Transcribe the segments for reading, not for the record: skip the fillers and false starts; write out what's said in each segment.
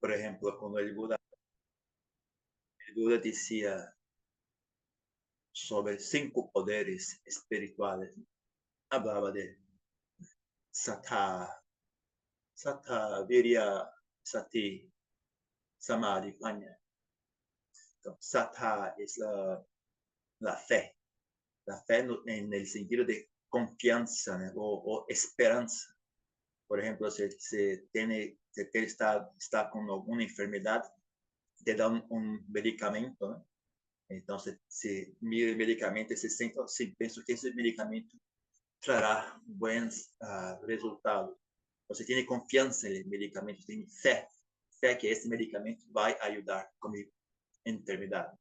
por ejemplo, cuando el Buda decía sobre 5 poderes espirituales, hablaba de Sattva, Virya, Sati, Samadhi, Panya. Entonces, Sattva es la fe en el sentido de confianza, ¿no? o esperanza. Por ejemplo, si está con alguna enfermedad, te dan un medicamento, ¿no? Entonces, si mira el medicamento, se siente, sí, pienso que ese medicamento trará buenos resultados. Você tiene confianza en el medicamento, tiene fe que esse medicamento vai ayudar con mi enfermedad.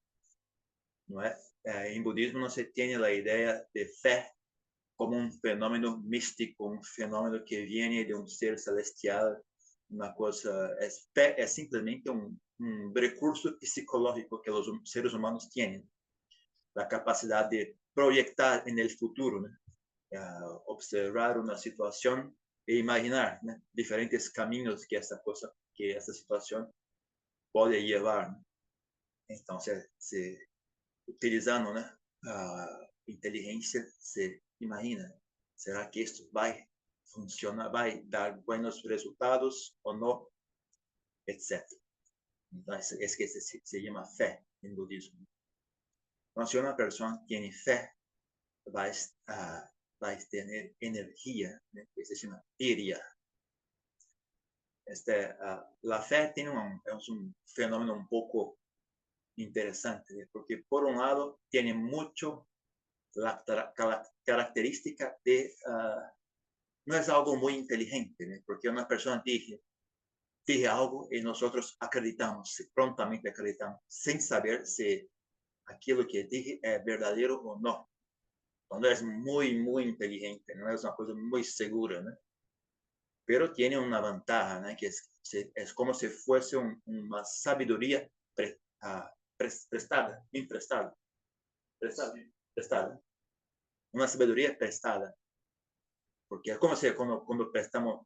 ¿No es? En budismo no se tiene la idea de fe como un fenómeno místico, un fenómeno que viene de un ser celestial, una cosa, fe es simplemente un recurso psicológico que los seres humanos tienen, la capacidad de proyectar en el futuro, ¿no? Observar una situación e imaginar, ¿no?, diferentes caminos que esta situación puede llevar, ¿no? Entonces, utilizando, ¿no?, inteligencia, se imagina, ¿será que esto va a funcionar, va a dar buenos resultados o no? Etcétera. Entonces, es que se llama fe en budismo. Entonces, si una persona tiene fe, va a tener energía, ¿no?, que se llama virya. La fe es un fenómeno un poco interesante, ¿no?, porque por un lado tiene mucho la característica de, no es algo muy inteligente, ¿no?, porque una persona dije algo y nosotros acreditamos, prontamente acreditamos, sin saber si aquello que dije es verdadero o no. No es muy, muy inteligente, no es una cosa muy segura, ¿no? Pero tiene una ventaja, ¿no?, que es como si fuese una sabiduría prestada, una sabiduría prestada, porque es como si cuando prestamos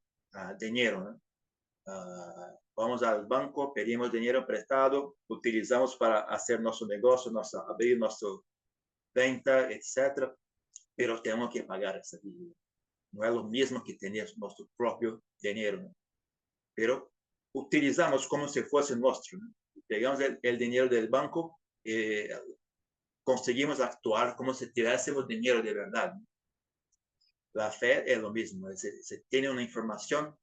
dinero, ¿no? Vamos al banco, pedimos dinero prestado, utilizamos para hacer nuestro negocio, abrir nuestra venta, etcétera, pero tenemos que pagar esa deuda. No es lo mismo que tener nuestro propio dinero, ¿no?, pero utilizamos como si fuese nuestro, ¿no? Pegamos el dinero del banco, conseguimos actuar como si tirásemos dinero de verdad, ¿no? La fe es lo mismo, se tiene una información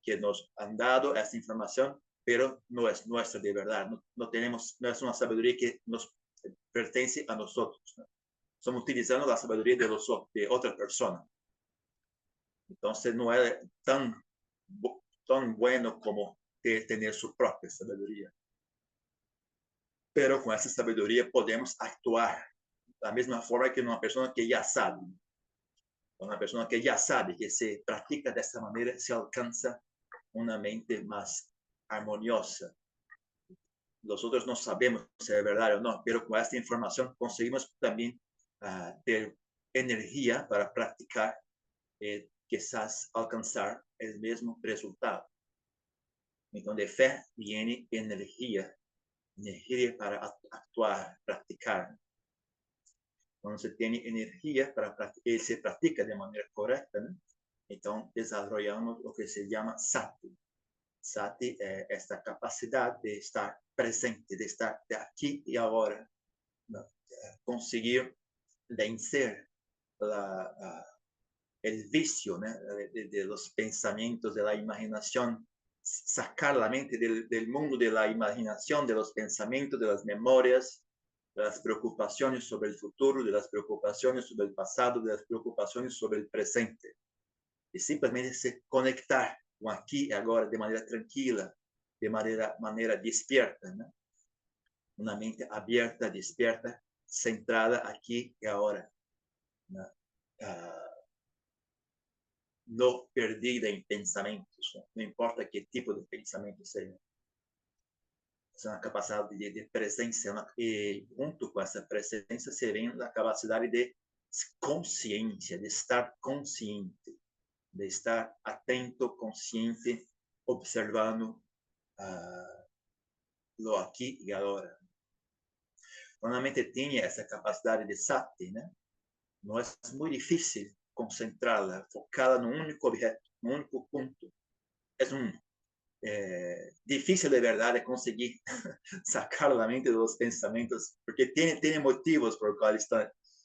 que nos han dado esa información, pero no es nuestra de verdad, no es una sabiduría que nos pertenece a nosotros, ¿no? Estamos utilizando la sabiduría de otra persona. Entonces no es tan bueno como tener su propia sabiduría. Pero con esa sabiduría podemos actuar de la misma forma que una persona que ya sabe. Una persona que ya sabe que se practica de esta manera, se alcanza una mente más armoniosa. Nosotros no sabemos si es verdad o no, pero con esta información conseguimos también ter energía para practicar, quizás alcanzar el mismo resultado. Entonces, de fe viene energía para actuar, practicar. Cuando se tiene energía para practicar, se practica de manera correcta, ¿no?, entonces desarrollamos lo que se llama sati. Sati es esta capacidad de estar presente, de estar de aquí y ahora, ¿no?, conseguir vencer el vicio, ¿no?, de los pensamientos, de la imaginación, sacar la mente del mundo de la imaginación, de los pensamientos, de las memorias, de las preocupaciones sobre el futuro, de las preocupaciones sobre el pasado, de las preocupaciones sobre el presente. Y simplemente se conectar con aquí y ahora de manera tranquila, de manera despierta, ¿no?, una mente abierta, despierta, centrada aquí y ahora, ¿no?, no perdida en pensamientos, ¿no?, no importa qué tipo de pensamiento sea. Es una capacidad de presencia, ¿no?, y junto con esa presencia se ve la capacidad de conciencia, de estar consciente, de estar atento, consciente, observando lo aquí y ahora. Cuando la mente tiene esa capacidad de sati, ¿no? No es muy difícil concentrarla, focarla en un único objeto, en un único punto. Es difícil de verdad de conseguir sacar la mente de los pensamientos, porque tiene motivos por los cuales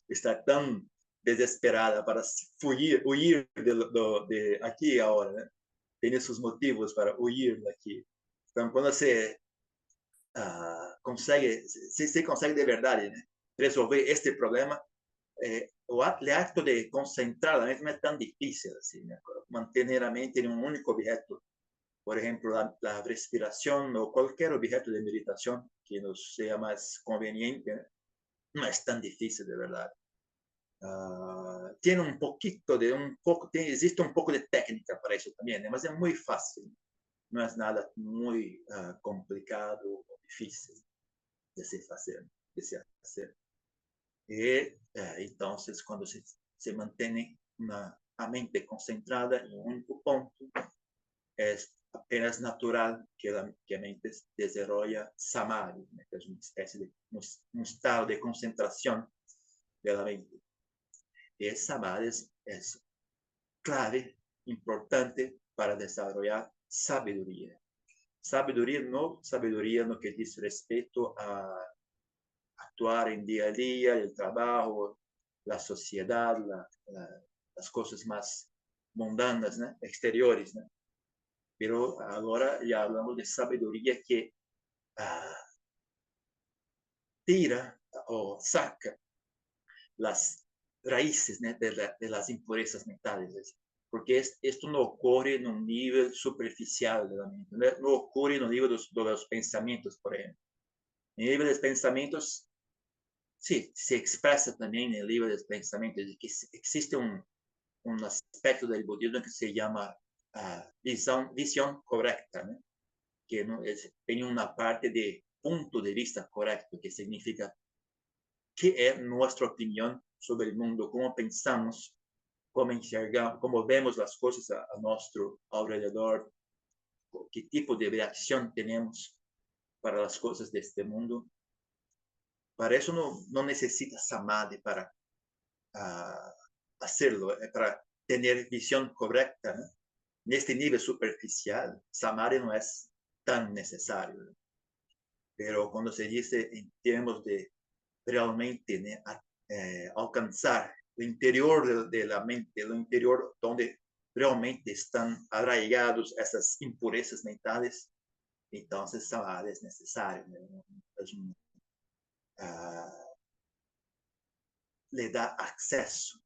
está tan desesperada para huir de aquí y ahora, ¿no? Tiene sus motivos para huir de aquí. Entonces, cuando se consegue, se consegue de verdad, ¿no?, resolver este problema, el acto de concentrar la mente no es tan difícil así, ¿no? Mantener la mente en un único objeto. Por ejemplo, la respiración o cualquier objeto de meditación que nos sea más conveniente, ¿no? No es tan difícil de verdad. Tiene existe un poco de técnica para eso también, ¿no? Pero es muy fácil. No es nada muy complicado o difícil de se hacer. De se hacer. Y entonces, cuando se mantiene a mente concentrada en un único punto, es apenas natural que la mente desarrolla samadhi, que es una especie de un estado de concentración de la mente. Y el samadhi es clave, importante para desarrollar sabiduría. Sabiduría no que dice respecto a actuar en día a día, el trabajo, la sociedad, las cosas más mundanas, ¿no?, exteriores, ¿no? Pero ahora ya hablamos de sabiduría que tira o saca las raíces, ¿no?, de las impurezas mentales. Porque esto no ocurre en un nivel superficial de la mente, no ocurre en el nivel de los pensamientos, por ejemplo. En el nivel de pensamientos, sí, se expresa también en el nivel de pensamientos, de que existe un aspecto del budismo que se llama visión correcta, ¿no?, que ¿no?, tiene una parte de punto de vista correcto, que significa qué es nuestra opinión sobre el mundo, cómo pensamos, cómo enxergamos, cómo vemos las cosas a nuestro alrededor, qué tipo de reacción tenemos para las cosas de este mundo. Para eso no necesita samadhi para hacerlo, para tener visión correcta, ¿no? En este nivel superficial, samadhi no es tan necesario, ¿no? Pero cuando se dice en términos de realmente, ¿no?, alcanzar el interior de la mente, el interior donde realmente están arraigados esas impurezas mentales, entonces samadhi es necesario, ¿no? Es le da acceso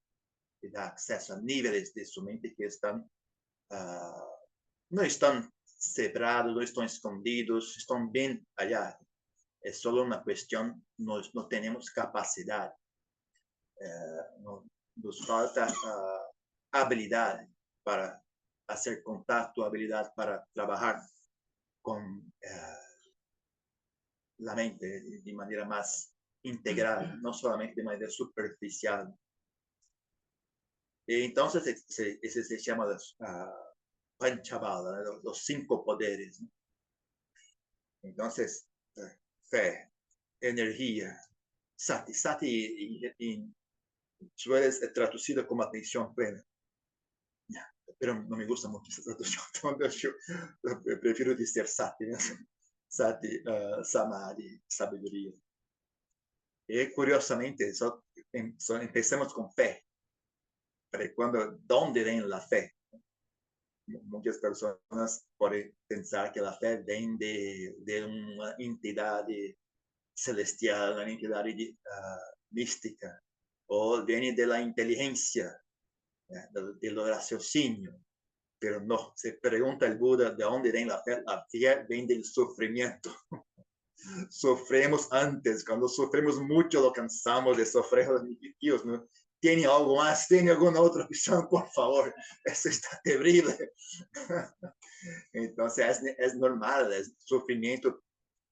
a niveles de su mente que no están separados, no están escondidos, están bien allá. Es solo una cuestión, no tenemos capacidad, nos falta habilidad para hacer contacto, habilidad para trabajar con la mente de manera más integral, no solamente de manera superficial. Y entonces ese se llama los Panchabala, ¿no?, los 5 poderes, ¿no? Entonces, fe, energía, sati suele ser traducido como atención plena. Pero no me gusta mucho esa traducción, entonces yo prefiero decir sati, ¿no? Sati, samadhi, sabiduría. Y curiosamente, empezamos con fe. Pero ¿dónde viene la fe? Muchas personas pueden pensar que la fe viene de una entidad celestial, una entidad mística, o viene de la inteligencia, del raciocinio. Pero no, se pregunta el Buda de dónde viene la fe. La fe viene del sufrimiento. Sufrimos antes, cuando sufrimos mucho lo cansamos de sufrir. Dios, ¿no? ¿Tiene algo más? ¿Tiene alguna otra opción? Por favor, eso está terrible. Entonces es normal, el sufrimiento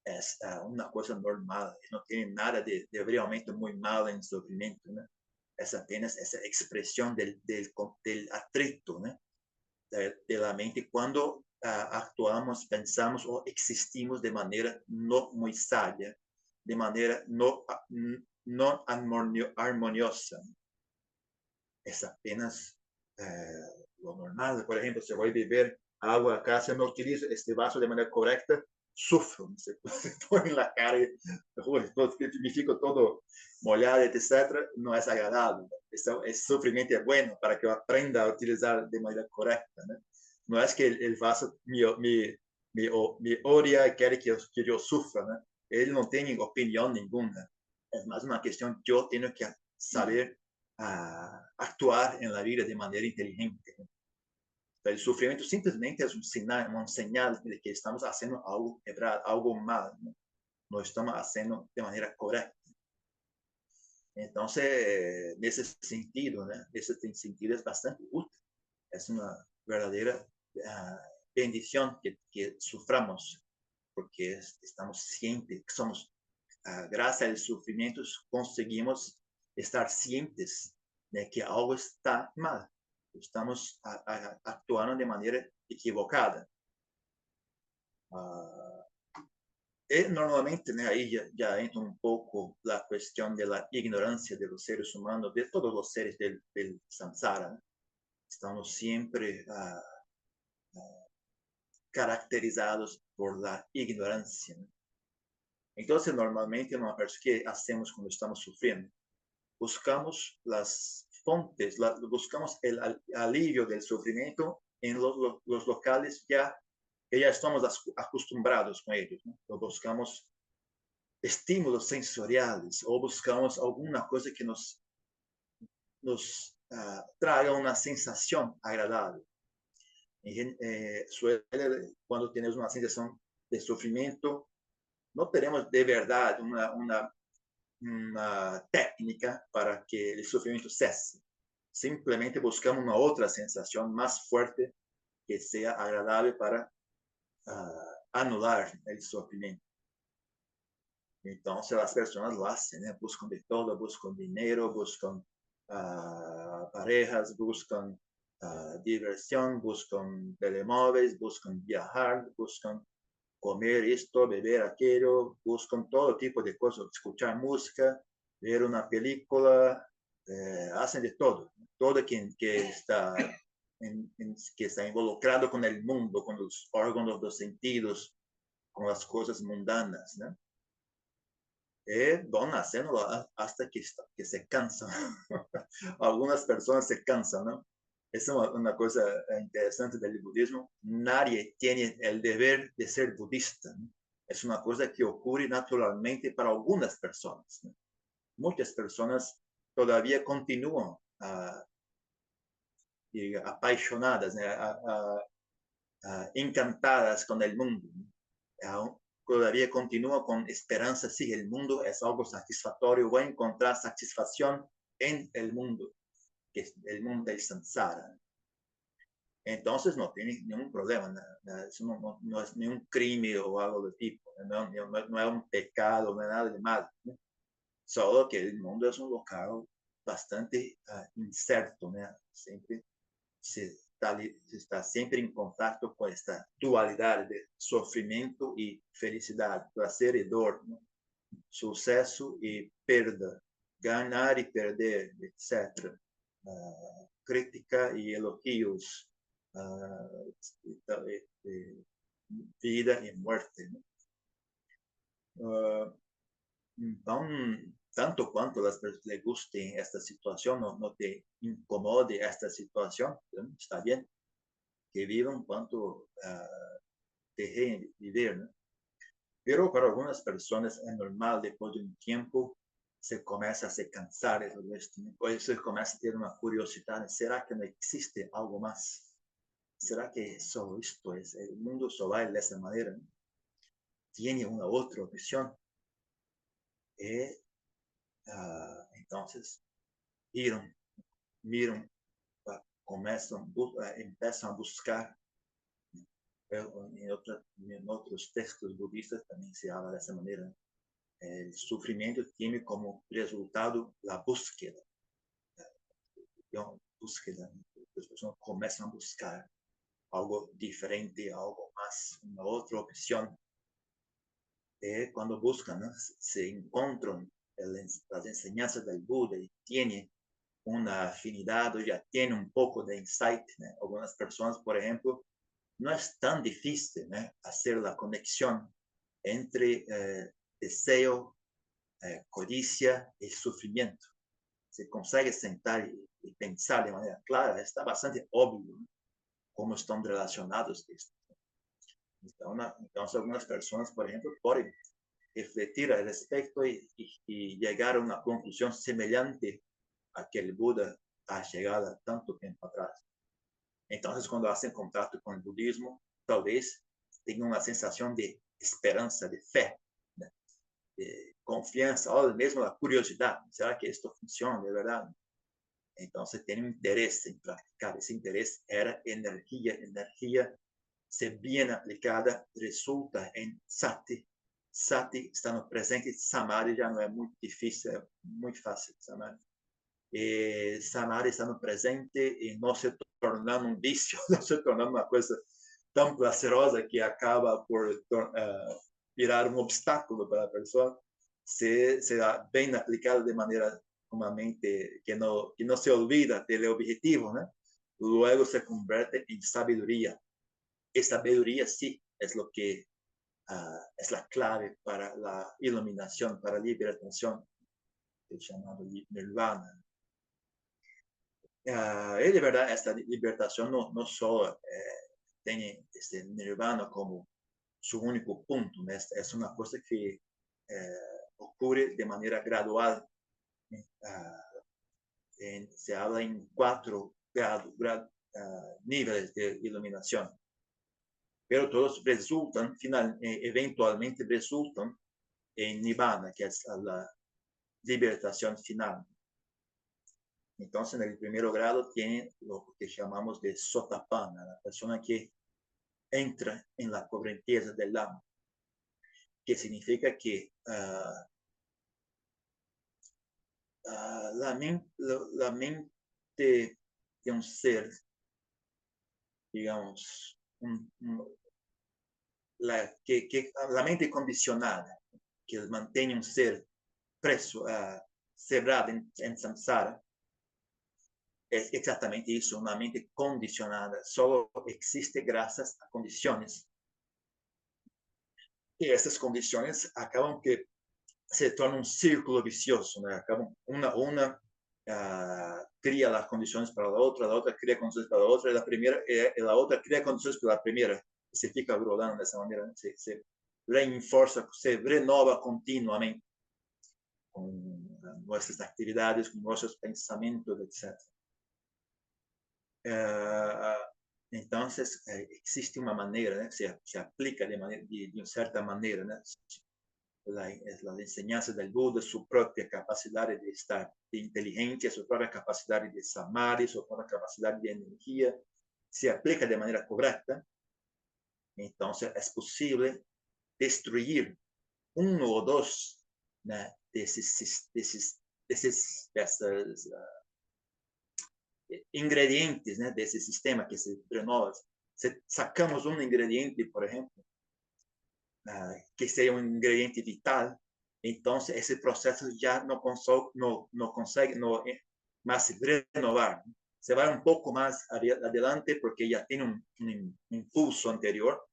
es una cosa normal, no tiene nada de realmente muy malo en el sufrimiento, ¿no? Es apenas esa expresión del atrito, ¿no?, de la mente cuando actuamos, pensamos o existimos de manera no muy sabia, de manera no armoniosa. Es apenas lo normal. Por ejemplo, si voy a beber agua acá, si no utilizo este vaso de manera correcta, sufro, se pone en la cara, me fico todo molhado, etc. No es agradable. Ese sufrimiento es bueno para que yo aprenda a utilizar de manera correcta, ¿no? No es que el vaso me odia y quiere que yo sufra, ¿no? Él no tiene opinión ninguna. Es más una cuestión, yo tengo que saber actuar en la vida de manera inteligente. El sufrimiento simplemente es un señal de que estamos haciendo algo errado, algo mal, ¿no? No estamos haciendo de manera correcta. Entonces, en ese sentido, ¿no? Ese sentido es bastante útil. Es una verdadera bendición que suframos, porque estamos cientes, somos, gracias al sufrimiento, conseguimos estar cientes de que algo está mal. Estamos actuando de manera equivocada. Normalmente, né, aí já entra um pouco a questão da ignorância de los seres humanos, de todos os seres del samsara, né? Estamos sempre caracterizados por la ignorância, né? Então, normalmente, ¿qué hacemos cuando estamos sufriendo? Buscamos las fontes, buscamos el alivio del sufrimiento en los locales que ya estamos acostumbrados con ellos, ¿no? O buscamos estímulos sensoriales o buscamos alguna cosa que nos traiga una sensación agradable. Suele, cuando tenemos una sensación de sufrimiento, no tenemos de verdad una técnica para que el sufrimiento cese. Simplemente buscamos una otra sensación más fuerte que sea agradable para anular el sufrimiento. Entonces las personas lo hacen, ¿eh? Buscan de todo, buscan dinero, buscan parejas, buscan diversión, buscan telemóviles, buscan viajar, buscan comer esto, beber aquello, buscan todo tipo de cosas, escuchar música, ver una película, hacen de todo. Todo quien que está, que está involucrado con el mundo, con los órganos, los sentidos, con las cosas mundanas, ¿no? Van haciéndolo hasta que se cansan. Algunas personas se cansan, ¿no? Es una cosa interesante del budismo. Nadie tiene el deber de ser budista, ¿no? Es una cosa que ocurre naturalmente para algunas personas, ¿no? Muchas personas todavía continúan apasionadas, ¿no? Encantadas con el mundo, ¿no? Todavía continúa con esperanza, sí, el mundo es algo satisfactorio, voy a encontrar satisfacción en el mundo, que es el mundo del samsara. Entonces no tiene ningún problema, eso no es ni un crimen o algo de tipo, no es un pecado, no es nada de malo, ¿no? Solo que el mundo es un local bastante incerto, ¿no? Siempre se está siempre en contacto con esta dualidad de sufrimiento y felicidad, placer y dolor, ¿no? Suceso y pérdida, ganar y perder, etc. Crítica y elogios, vida y muerte, ¿no? Então, tanto quanto las personas le guste esta situación, no te incomode esta situación, ¿no? Está bien que vivan cuanto dejen vivir, ¿no? Pero para algunas personas es normal, después de un tiempo, se comienza a se cansar de todo esto, ¿no? Pues se comienza a tener una curiosidad, ¿será que no existe algo más? ¿Será que solo esto es? El mundo solo va de esa manera, ¿no? Tiene una otra opción. Entonces, miran, empiezan a buscar. En otros textos budistas también se habla de esa manera. El sufrimiento tiene como resultado la búsqueda. Las personas comienzan a buscar. algo diferente, algo más, una otra opción. Cuando buscan, ¿no? Se encuentran las enseñanzas del Buda y tienen una afinidad o ya tiene un poco de insight, ¿no? Algunas personas, por ejemplo, no es tan difícil, ¿no?, hacer la conexión entre deseo, codicia y sufrimiento. Se consegue sentar y pensar de manera clara, está bastante obvio, ¿no?, cómo están relacionados estos. Entonces, algunas personas, por ejemplo, pueden refletir al respecto y llegar a una conclusión semejante a que el Buda ha llegado tanto tiempo atrás. Entonces, cuando hacen contacto con el budismo, tal vez tengan una sensación de esperanza, de fe, de confianza, o mesmo la curiosidad. ¿Será que esto funciona de verdad? Entonces, tienen interés en practicar. Ese interés era energía. Energía, se bien aplicada, resulta en sati. Sati estando presente, samadhi já não é muito difícil, é muito fácil. Samadhi. Samadhi estando presente e não se tornando um vício, não se tornando uma coisa tão prazerosa que acaba por virar um obstáculo para a pessoa, será bem aplicado de maneira uma mente que não se olvida do objetivo, né? Luego se converte em sabedoria. Y sabiduría sí es lo que es la clave para la iluminación, para la liberación, el llamado nirvana. Y de verdad, esta liberación no solo tiene este nirvana como su único punto, ¿no? Es una cosa que ocurre de manera gradual. Se habla en 4 niveles de iluminación. Pero todos resultan, eventualmente resultan en Nibbana, que es la liberación final. Entonces, en el primer grado tiene lo que llamamos de Sotapanna, la persona que entra en la corrienteza del Dhamma, que significa que la mente de un ser, digamos, la mente condicionada, que mantiene un ser preso, cerrado en samsara, es exactamente eso, una mente condicionada, solo existe gracias a condiciones. Y estas condiciones acaban que se torna un círculo vicioso, ¿no? Acaban una cría las condiciones para la otra cría condiciones para la otra, y la otra cría condiciones para la primera, y se fica rolando de esa manera, se reinforza, se renova continuamente con nuestras actividades, con nuestros pensamientos, etc. Entonces, existe una manera, ¿no? se aplica de cierta manera, ¿no? La enseñanza del Buda, su propia capacidad de estar de inteligencia, su propia capacidad de samadhi, su propia capacidad de energía, se aplica de manera correcta. Entonces, es posible destruir uno o dos, ¿no?, de esos ingredientes, ¿no?, de ese sistema que se renova. Sacamos un ingrediente, por ejemplo, que sea un ingrediente vital, entonces ese proceso ya no consegue más renovar. Se va un poco más adelante porque ya tiene un impulso anterior,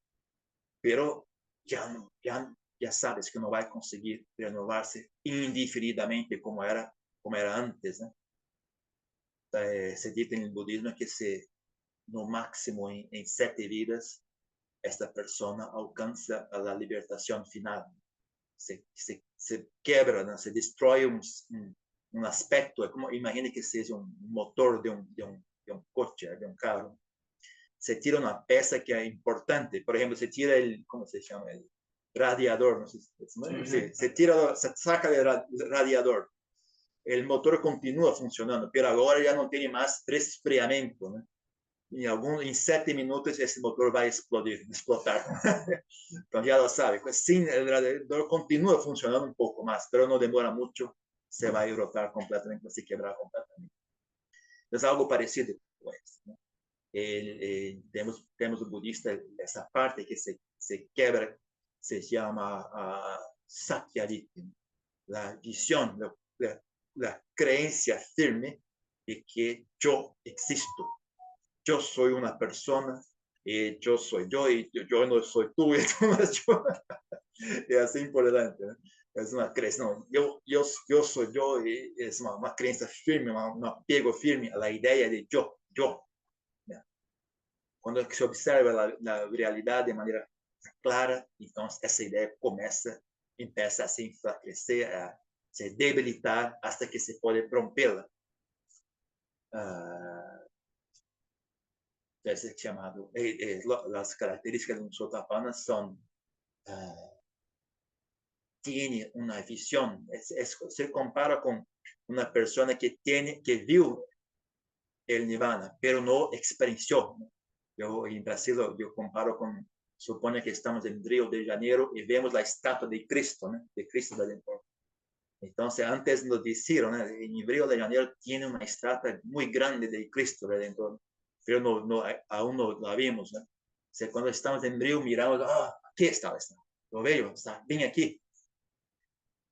pero ya sabes que no va a conseguir renovarse indefinidamente como era antes, ¿no? Se dice en el budismo que no máximo en 7 vidas esta persona alcanza a la liberación final. Se quebra, ¿no? Se destruye un aspecto, como imagine que sea un motor de un coche, de un carro. Se tira una pieza que es importante, por ejemplo, se tira ¿cómo se llama? El radiador, no sé si se saca el radiador. El motor continúa funcionando, pero ahora ya no tiene más resfriamiento, ¿no? En 7 minutos esse motor vai explotar. Então já lo sabe. Sim, el radiador continua funcionando um pouco mais, mas não demora muito, se vai rotar completamente, vai se quebrar completamente. Então, algo parecido com isso, né? Temos o budista, essa parte que se quebra, se llama Sakyaditi, la visión, la creencia firme de que yo existo, yo soy una persona, yo soy yo y yo no soy tú, y tú no eres yo, y así por delante. ¿No? Es una creencia, no, yo soy yo, y es una creencia firme, un apego firme a la idea de yo. ¿No? Cuando se observa la realidad de manera clara, entonces esa idea empieza a se enfraquecer, a se debilitar hasta que se puede romperla. Es llamado, las características de un Sotapanna son, tiene una visión, se compara con una persona que vio el nirvana, pero no experienció. Yo en Brasil, yo comparo con, supone que estamos en Río de Janeiro y vemos la estatua de Cristo, ¿no? De Cristo Redentor. Entonces, antes nos dijeron, ¿no? En Río de Janeiro tiene una estatua muy grande de Cristo Redentor, pero aún no la vimos. ¿No? O sea, cuando estamos en Río, miramos, aquí está la estatua, lo veo, está bien aquí.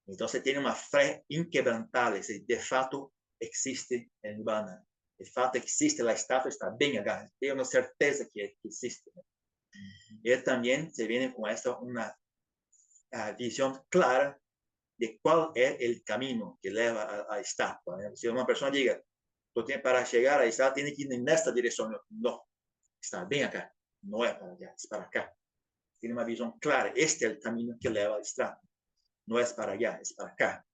Entonces, tiene una fe inquebrantable, de facto existe el Nirvana. De fato existe, la estatua está bien acá, tengo una certeza que existe. Él también se viene con esta una visión clara de cuál es el camino que lleva a la estatua. Si una persona diga, para llegar a esta tiene que ir en esta dirección, no, está bien acá, no es para allá, es para acá. Tiene una visión clara, este es el camino que lleva a la estatua, no es para allá, es para acá.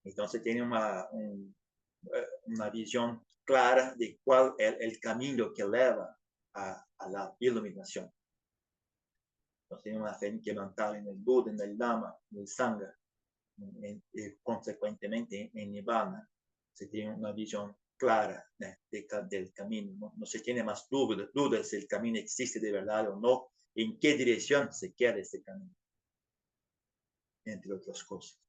Entonces tiene una visión clara de cuál es el camino que lleva a la iluminación. Entonces tiene una fe inquebrantable en el Buda, en el Dhamma, en el Sangha, y consecuentemente en Nibbana. Se tiene una visión clara del camino. No se tiene más dudas si el camino existe de verdad o no, en qué dirección se quiere ese camino, entre otras cosas.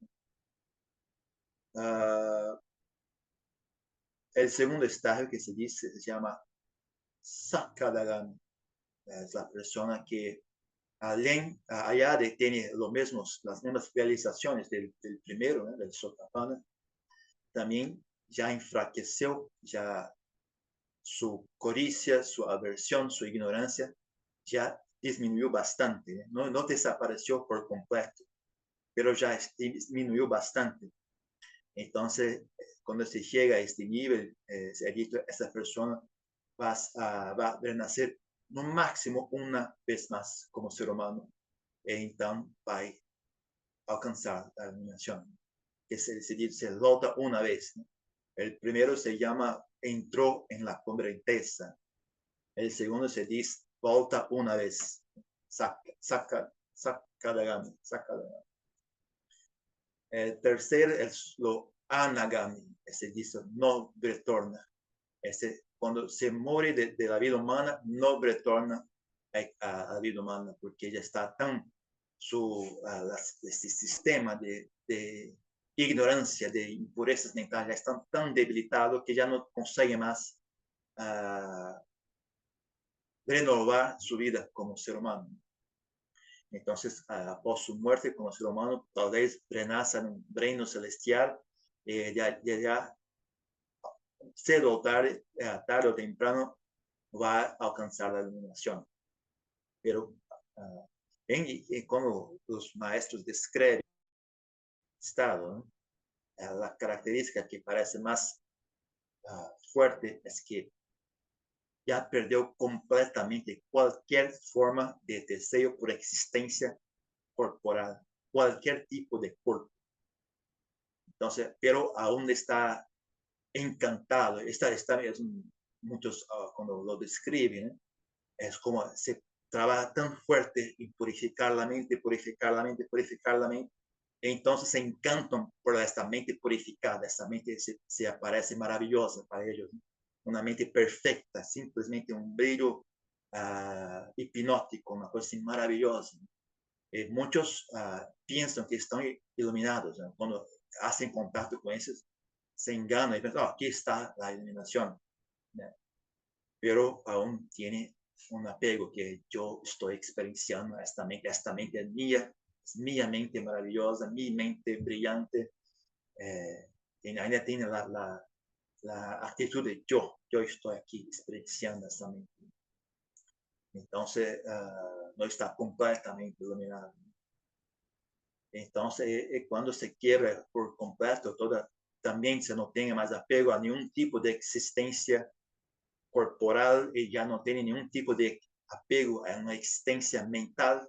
El segundo estadio que se dice se llama Sakadagami. Es la persona que allá tiene las mismas realizaciones del primero, ¿no? Del Sotapanna, también ya enfraqueció, ya su codicia, su aversión, su ignorancia ya disminuyó bastante, no desapareció por completo, pero ya disminuyó bastante. Entonces, cuando se llega a este nivel, se ha dicho, esa persona va a renacer no máximo una vez más como ser humano, e entonces va a alcanzar la iluminación, que se volta una vez. ¿No? El primero se llama entró en la converteza. El segundo se dice volta una vez. Sakadagami. El tercero es lo anagami. Se dice no retorna. Cuando se muere de la vida humana, no retorna a la vida humana porque ya está tan este sistema de ignorancia, de impurezas mentales, ya están tan debilitados que ya no consigue más renovar su vida como ser humano. Entonces, após su muerte como ser humano, tal vez renaza en un reino celestial, ya cedo o tarde o temprano, va a alcanzar la iluminación. Pero como los maestros describen estado, ¿no? La característica que parece más fuerte es que ya perdió completamente cualquier forma de deseo por existencia corporal, cualquier tipo de cuerpo. Entonces, pero aún está encantado. Muchos cuando lo describen, es como se trabaja tan fuerte en purificar la mente, purificar la mente, purificar la mente. Entonces se encantan por esta mente purificada, esta mente se aparece maravillosa para ellos. ¿No? Una mente perfecta, simplemente un brillo hipnótico, una cosa así maravillosa. Muchos piensan que están iluminados, ¿no? Cuando hacen contacto con ellos, se enganan y piensan, aquí está la iluminación. ¿No? pero aún tiene un apego que yo estoy experienciando. Esta mente es mía mente maravillosa, mi mente brillante. Ainda tiene la actitud de yo estoy aquí experienciando esta mente. Entonces, no está completamente iluminado. Entonces, cuando se quiebra por completo, también se no tiene más apego a ningún tipo de existencia corporal y ya no tiene ningún tipo de apego a una existencia mental,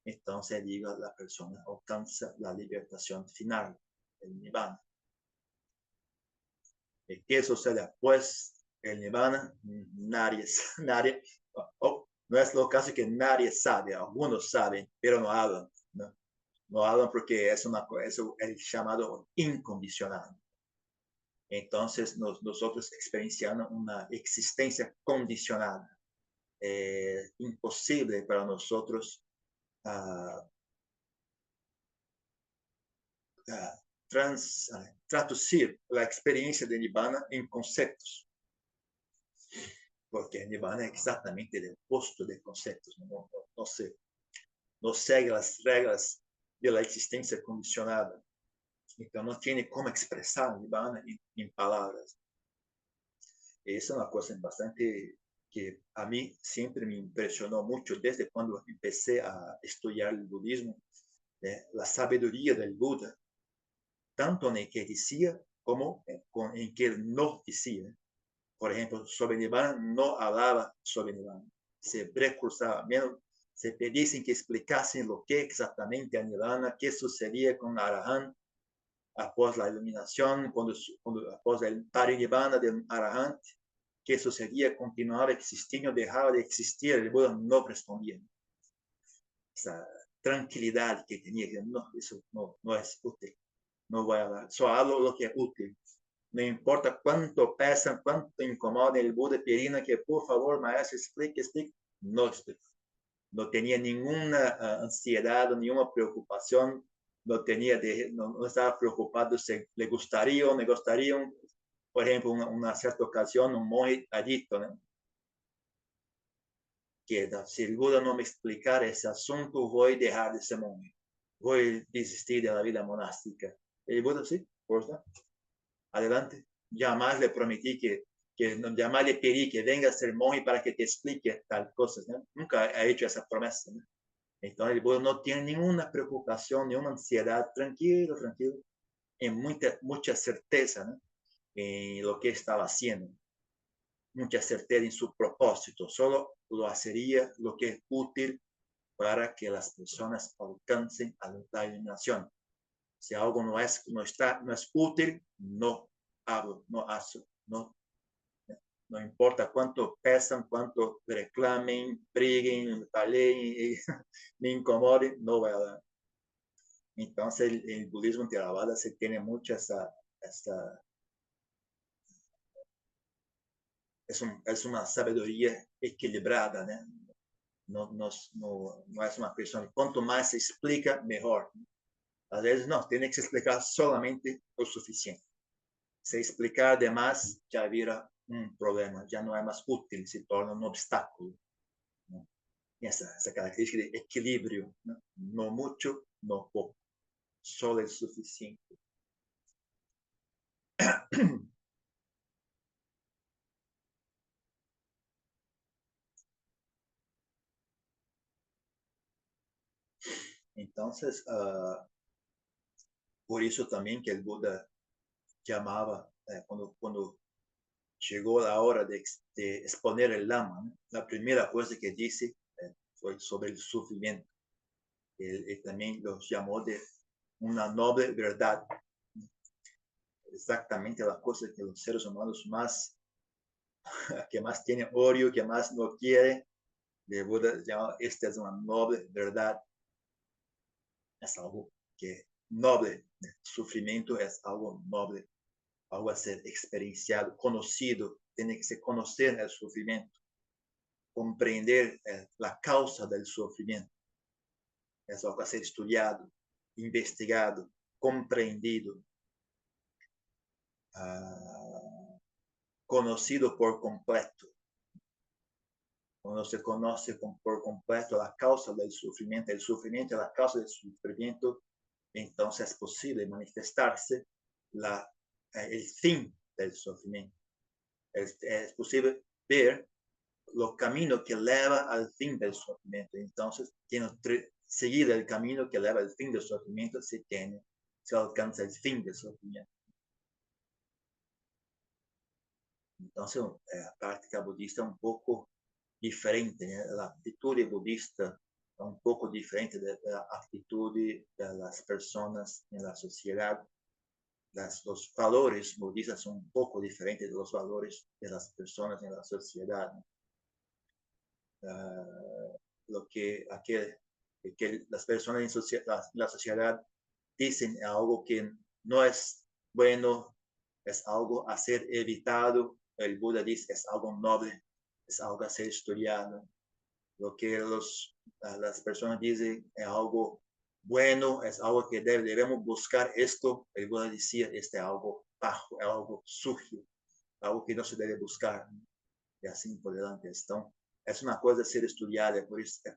entonces digo, la persona alcanza la liberación final, el nirvana. ¿Y qué sucede después? El nirvana, nadie, no es lo caso que nadie sabe, algunos saben, pero no hablan, no hablan porque es el llamado incondicional. Entonces nosotros experienciamos una existencia condicionada, imposible para nosotros traducir la experiencia de Nibbana en conceptos, porque Nibbana es exactamente el opuesto de conceptos, no sigue las reglas de la existencia condicionada, entonces no tiene cómo expresar Nibbana en palabras. Esa es una cosa bastante que a mí siempre me impresionó mucho desde cuando empecé a estudiar el budismo, la sabiduría del Buda, tanto en el que decía como en que no decía. Por ejemplo, sobre Nibbana no hablaba sobre Nibbana, se recursaba, menos se pedían que explicasen lo que exactamente es Nibbana, qué sucedía con Arahant após la iluminación, após el parinibbana del Arahant, qué sucedía, continuaba existiendo, dejaba de existir, el Buda no respondía. Esa tranquilidad que tenía, que no, eso no es útil, no voy a hablar, solo hablo lo que es útil. No importa cuánto pesa, cuánto incomoda el Buda Pirina, que por favor, maestro, explique. No explica. No tenía ninguna ansiedad, ninguna preocupación, no estaba preocupado si le gustaría o no gustaría, por ejemplo, una cierta ocasión, un monje adicto, ¿no? Que si el Buda no me explicara ese asunto, voy a dejar de ser monje, voy a desistir de la vida monástica. El Buda, sí, por favor, adelante. Jamás le prometí jamás le pedí que venga a ser monje para que te explique tal cosa, ¿no? Nunca ha hecho esa promesa, ¿no? Entonces el Buda no tiene ninguna preocupación, ninguna ansiedad, tranquilo, y mucha certeza, ¿no? En lo que estaba haciendo, mucha certeza en su propósito, solo lo hacería lo que es útil para que las personas alcancen la iluminación. Si algo no es útil, no hablo, no hago, no importa cuánto pesan, cuánto reclamen, briguen, paleen, me incomoden, no voy a dar. Entonces el budismo Theravada se tiene mucho es una sabiduría equilibrada, ¿no? No es una persona, cuanto más se explica, mejor. A veces no, tiene que explicar solamente lo suficiente. Si explicar de más, ya hubiera un problema, ya no es más útil, se torna un obstáculo, ¿no? Esa característica de equilibrio, no mucho, no poco, solo es suficiente. Entonces, por eso también que el Buda llamaba, cuando llegó la hora de exponer el Lama, ¿no? La primera cosa que dice fue sobre el sufrimiento. Él también los llamó de una noble verdad. Exactamente la cosa que los seres humanos que más tienen odio, que más no quiere, de Buda llama, esta es una noble verdad. Es algo que noble, el sufrimiento es algo noble, algo a ser experienciado, conocido, tiene que se conocer el sufrimiento, comprender la causa del sufrimiento, es algo a ser estudiado, investigado, comprendido, conocido por completo. cuando se conoce por completo la causa del sufrimiento, el sufrimiento es la causa del sufrimiento, entonces es posible manifestarse el fin del sufrimiento. Es posible ver los caminos que lleva al fin del sufrimiento. Entonces, seguir el camino que lleva al fin del sufrimiento, se alcanza el fin del sufrimiento. Entonces, la práctica budista es un poco diferente, la actitud budista es un poco diferente de la actitud de las personas en la sociedad. Los valores budistas son un poco diferentes de los valores de las personas en la sociedad. Lo que las personas en la sociedad dicen algo que no es bueno, es algo a ser evitado. El Buda dice es algo noble, es algo a ser estudiado. Lo que las personas dicen es algo bueno, es algo que debemos buscar esto. El Buda decía, este es algo bajo, es algo sucio, algo que no se debe buscar. Y así por delante. Entonces, es una cosa a ser estudiada, es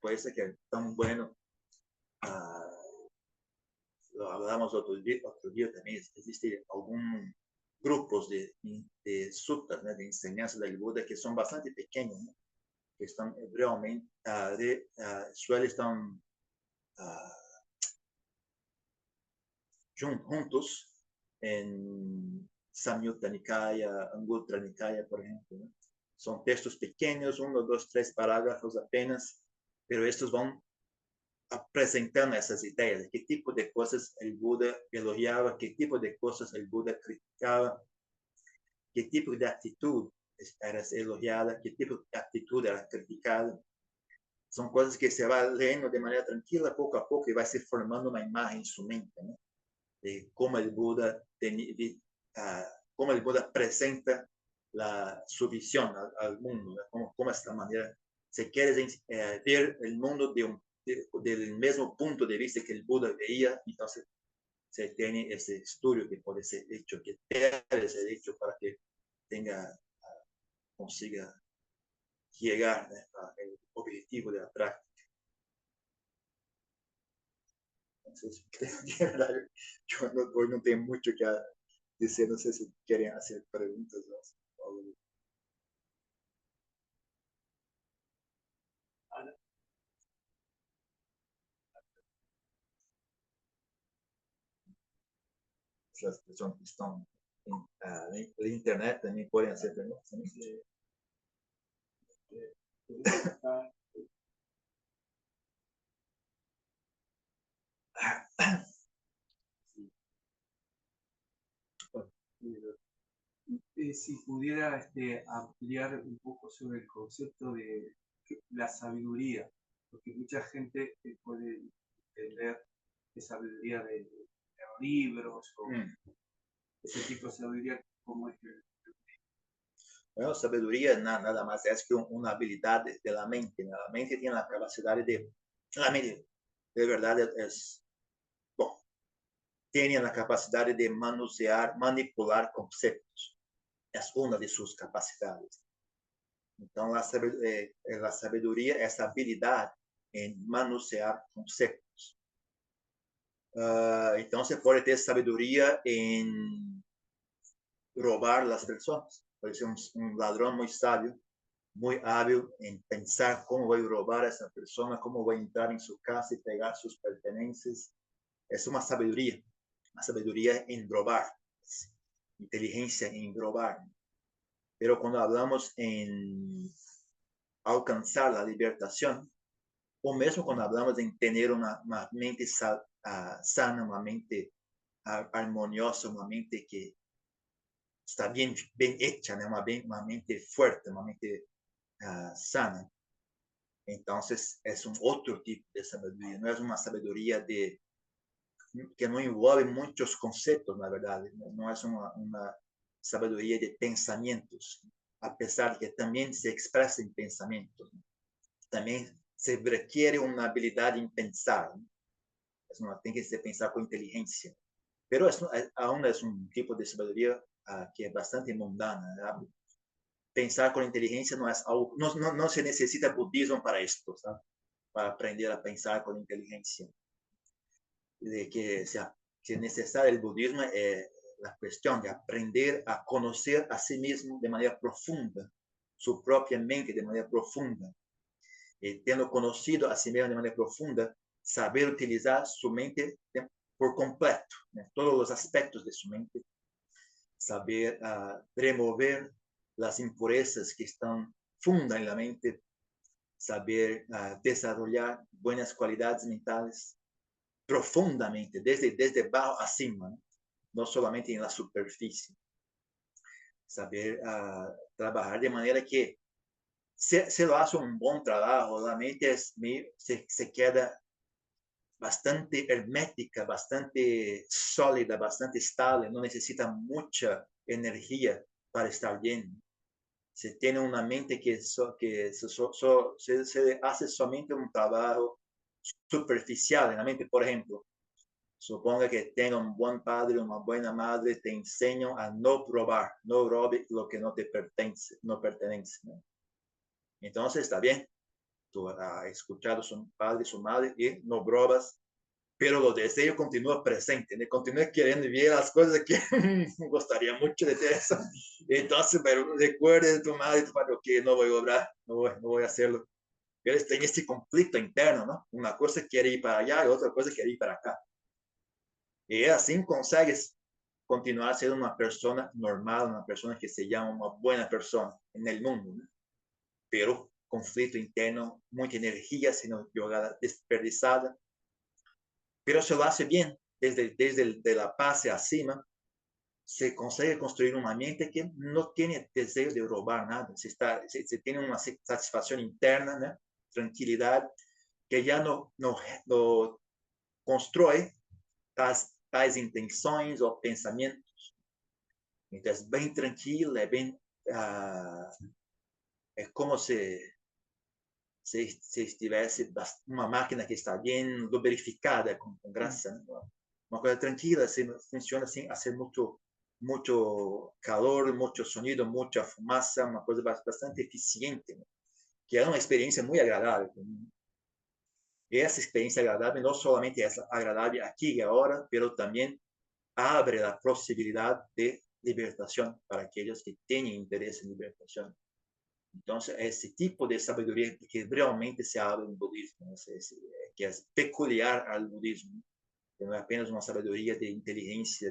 por eso que es tan bueno. Lo hablamos otro día también, existe algunos grupos de sutras, ¿no?, de enseñanza del Buda que son bastante pequeños, ¿no?, que están realmente, suelen estar juntos en Samyutta Nikaya, Anguttara Nikaya, por ejemplo, ¿no? Son textos pequeños, 1, 2, 3 parágrafos apenas, pero estos van presentando esas ideas de qué tipo de cosas el Buda elogiaba, qué tipo de cosas el Buda criticaba, qué tipo de actitud era elogiada, qué tipo de actitud era criticada. Son cosas que se va leyendo de manera tranquila, poco a poco, y va se formando una imagen en su mente, ¿no?, de cómo el Buda, cómo el Buda presenta su visión al mundo, ¿no?, cómo es la manera. Si quieres ver el mundo del mismo punto de vista que el Buda veía, entonces se tiene ese estudio que puede ser hecho, que debe ser hecho para que consiga llegar, ¿no?, al objetivo de la práctica. Entonces, creo que yo hoy no tengo mucho que decir, no sé si quieren hacer preguntas o algo. Las personas que están en el internet también pueden hacer preguntas. Si pudiera ampliar un poco sobre el concepto de la sabiduría, porque mucha gente puede entender de sabiduría de libros o ese tipo de sabiduría como es que... Bueno, sabiduría nada más es que una habilidad de la mente. La mente tiene la capacidad la mente de verdad bueno, tiene la capacidad de manipular conceptos. Es una de sus capacidades. Entonces, la sabiduría es habilidad en manusear conceptos. Entonces, puede tener sabiduría en robar las personas. Puede ser un ladrón muy sabio, muy hábil en pensar cómo voy a robar a esa persona, cómo voy a entrar en su casa y pegar sus pertenencias. Es una sabiduría en robar, inteligencia en robar. Pero cuando hablamos en alcanzar la liberación, o mesmo cuando hablamos en tener una mente sana, una mente armoniosa, una mente que está bien hecha, ¿no?, una mente fuerte, una mente sana. Entonces, es un otro tipo de sabiduría, no es una sabiduría que no envuelve muchos conceptos, la verdad, no es una sabiduría de pensamientos, a pesar de que también se expresa en pensamientos, ¿no? También se requiere una habilidad en pensar, ¿no? Tiene que pensar con inteligencia, pero aún es un tipo de sabiduría que es bastante mundana, ¿no? pensar con inteligencia no es algo, no se necesita budismo para esto, ¿sabes? Para aprender a pensar con inteligencia. De que si es necesario el budismo, la cuestión de aprender a conocer a sí mismo de manera profunda, su propia mente de manera profunda. Y teniendo conocido a sí mismo de manera profunda, saber utilizar su mente por completo, ¿no? Todos los aspectos de su mente, saber remover las impurezas que están fundas en la mente, saber desarrollar buenas cualidades mentales profundamente, desde abajo acima, ¿no? No solamente en la superficie. Saber trabajar de manera que se lo hace un buen trabajo, la mente se queda bastante hermética, bastante sólida, bastante estable, no necesita mucha energía para estar bien. Se tiene una mente que se hace solamente un trabajo superficial en la mente. Por ejemplo, suponga que tenga un buen padre, una buena madre, te enseñan a no robar, no robe lo que no te pertenece, no pertenece, ¿no? Entonces está bien, tú has escuchado a su padre, su madre y no robas, pero los deseos continúan presentes, ¿no? Continúa queriendo ver las cosas que me gustaría mucho de tener eso. Entonces, pero recuerda de tu madre y tu padre, ok, no voy a obrar, no voy a hacerlo. Pero está en este conflicto interno, ¿no? Una cosa quiere ir para allá y otra cosa quiere ir para acá. Y así consigues continuar siendo una persona normal, una persona que se llama una buena persona en el mundo, ¿no? Pero conflicto interno, mucha energía siendo jugada, desperdiciada, pero se lo hace bien, desde la paz hacia encima, se consigue construir una mente que no tiene deseo de robar nada, se tiene una satisfacción interna, ¿no? Tranquilidad, que ya no construye tais intenções ou pensamentos. Então, é bem tranquila, é bem... é como se estivesse uma máquina que está bem lubrificada, com graça. Né? Uma coisa tranquila, assim, funciona assim, hace muito calor, muito sonido, muita fumaça, uma coisa bastante eficiente, né? Que é uma experiência muito agradável. E essa experiência agradável não somente é agradável aqui e agora, mas também abre la posibilidad de liberación para aquellos que tienen interés en liberación. Entonces, ese tipo de sabiduría que realmente se habla en el budismo, ¿no? Que es peculiar al budismo, que no es apenas una sabiduría de inteligencia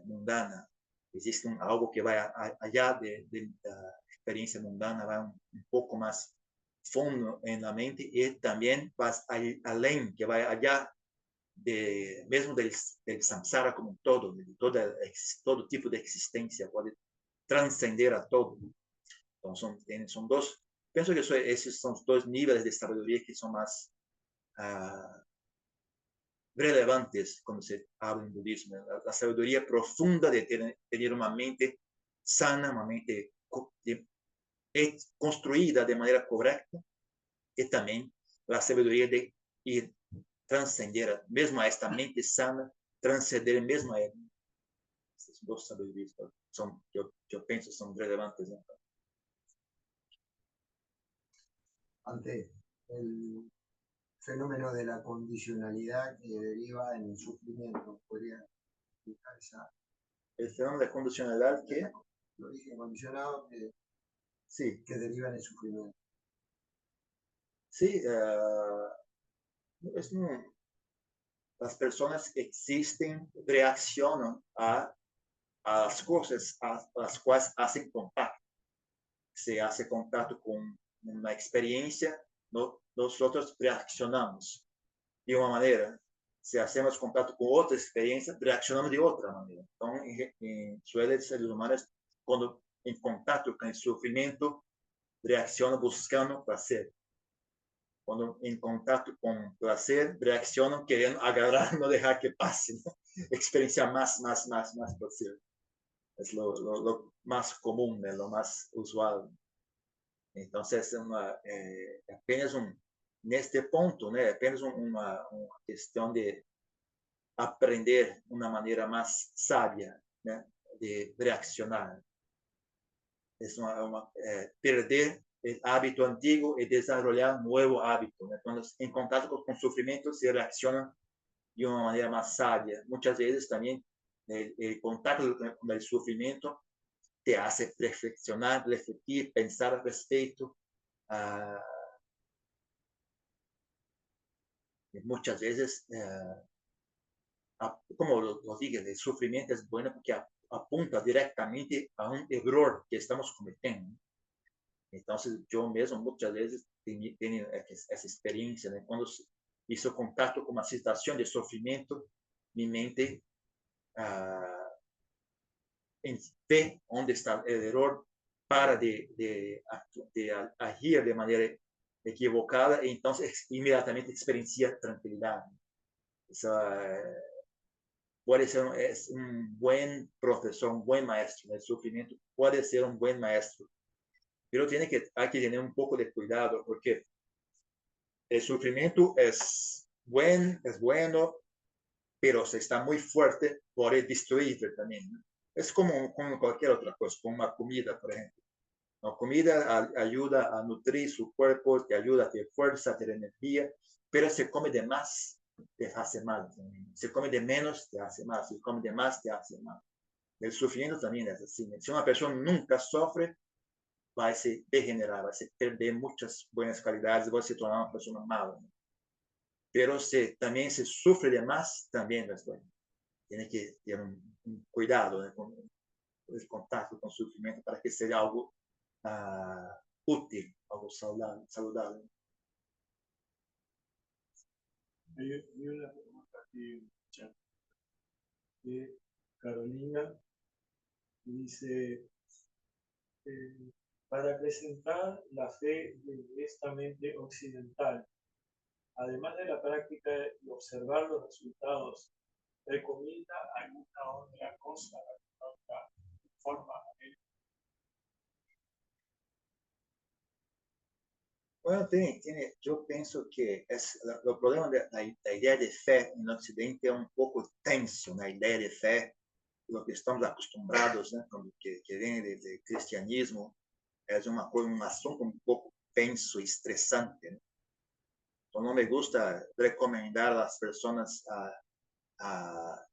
mundana. Existe algo que va allá de la experiencia mundana, va un poco más fondo en la mente y también va além, que va allá mesmo del samsara como todo, de todo tipo de existência, pode transcender a todo. Então, são dois, penso que esses são os dois níveis de sabedoria que são mais relevantes quando se habla em budismo. A sabedoria profunda de ter uma mente sana, uma mente construída de maneira correta, e também a sabedoria de ir transcender mesmo a esta mente sana, transcender mesmo a ela. Essas duas sabedorias são, eu penso, são relevantes. Né? Ante el fenómeno de la condicionalidad que deriva en el sufrimiento, ¿podría explicar esa? El fenómeno de condicionalidad que... El origen condicionado sí. Que deriva en el sufrimiento. Sí, las personas existen, reaccionan a las cosas a las cuales hacen contacto. Se hace contacto con una experiencia, nosotros reaccionamos de una manera. Si hacemos contacto con otra experiencia, reaccionamos de otra manera. Entonces, suele ser los humanos, cuando en contacto con el sufrimiento, reaccionan buscando placer. Cuando en contacto con placer, reaccionan queriendo agarrar, no dejar que pase, ¿no? Experienciar más placer. Es lo más común, ¿no? Lo más usual. Entonces, apenas neste ponto, né, apenas uma questão de aprender uma maneira mais sábia, né, de reaccionar. perder el hábito antiguo y desarrollar un nuevo hábito, ¿no? Cuando en contacto con sufrimiento se reacciona de una manera más sabia. Muchas veces también el contacto con el sufrimiento te hace reflexionar, refletir, pensar al respecto. Muchas veces, como lo dije, el sufrimiento es bueno porque apunta directamente a un error que estamos cometiendo. Entonces, yo mismo muchas veces tengo esa experiencia, ¿no? Cuando hizo contacto con una situación de sufrimiento, mi mente ve dónde está el error, para de agir de manera equivocada, e entonces inmediatamente experiencia tranquilidad. Eso puede ser es un buen profesor, un buen maestro. El sufrimiento puede ser un buen maestro, pero hay que tener un poco de cuidado, porque el sufrimiento es bueno, pero si está muy fuerte, puede destruirte también, ¿no? Es como cualquier otra cosa, como una comida, por ejemplo. La comida ayuda a nutrir su cuerpo, te ayuda a tener fuerza, a tener energía, pero si come de más, te hace mal. Si come de menos, te hace mal. Si come de más, te hace mal. El sufrimiento también es así. Si una persona nunca sufre, va a se degenerar, va a se perder muchas buenas calidades, va a se tornar una persona mala, ¿no? Pero si también se sufre de más, también no es bueno. Tiene que tener un cuidado, ¿no? Con el contacto con el sufrimiento, para que sea algo útil, algo saludable. Hay una pregunta aquí de Carolina, dice, para presentar la fe de esta mente occidental, además de la práctica y observar los resultados, ¿recomienda alguna otra cosa, alguna otra forma? Bueno, yo pienso que el problema de la idea de fe en Occidente es un poco tenso. La idea de fe, lo que estamos acostumbrados, ¿no? Que viene del cristianismo, es un asunto un poco tenso y estresante, ¿no? No me gusta recomendar a las personas a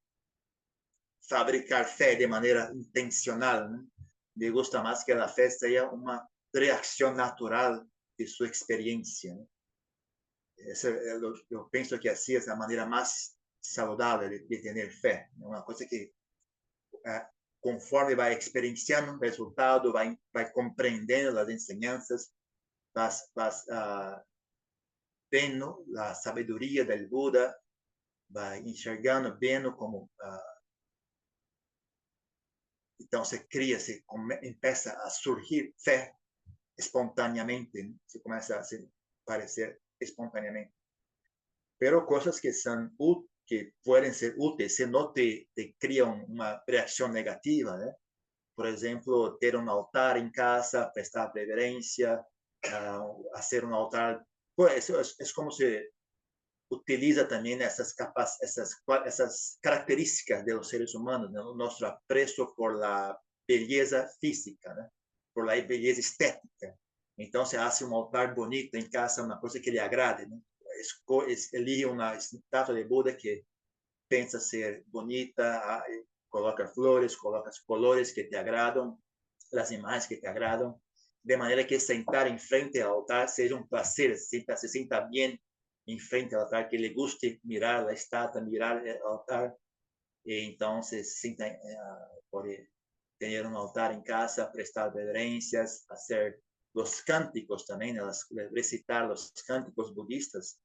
fabricar fe de manera intencional, ¿no? Me gusta más que la fe sea una reacción natural de su experiencia, ¿no? Yo pienso que así es la manera más saludable de tener fe, ¿no? Una cosa que conforme va experienciando un resultado, va comprendiendo las enseñanzas, vas vendo la sabedoria del Buda, vai enxergando, vendo como então se cria, empieza a surgir fé espontaneamente, ¿no? Se começa a parecer espontaneamente. Pero cosas que pueden ser úteis, se no te criam uma reação negativa, ¿no? Por exemplo, ter um altar em casa, prestar reverência, hacer um altar. Pues es como se utiliza también esas características de los seres humanos, ¿no? Nuestro aprecio por la belleza física, ¿no? Por la belleza estética. Entonces hace un altar bonito en casa, una cosa que le agrade, ¿no? Elige una estatua de Buda que pensa ser bonita, coloca flores, coloca colores que te agradan, las imágenes que te agradan, de manera que sentar en frente al altar seja un placer, se sienta bien em frente ao altar, que ele guste mirar a estátua, mirar o altar. E então se sinta, pode ter um altar em casa, prestar reverências, fazer os cânticos também, né? Recitar os cânticos budistas.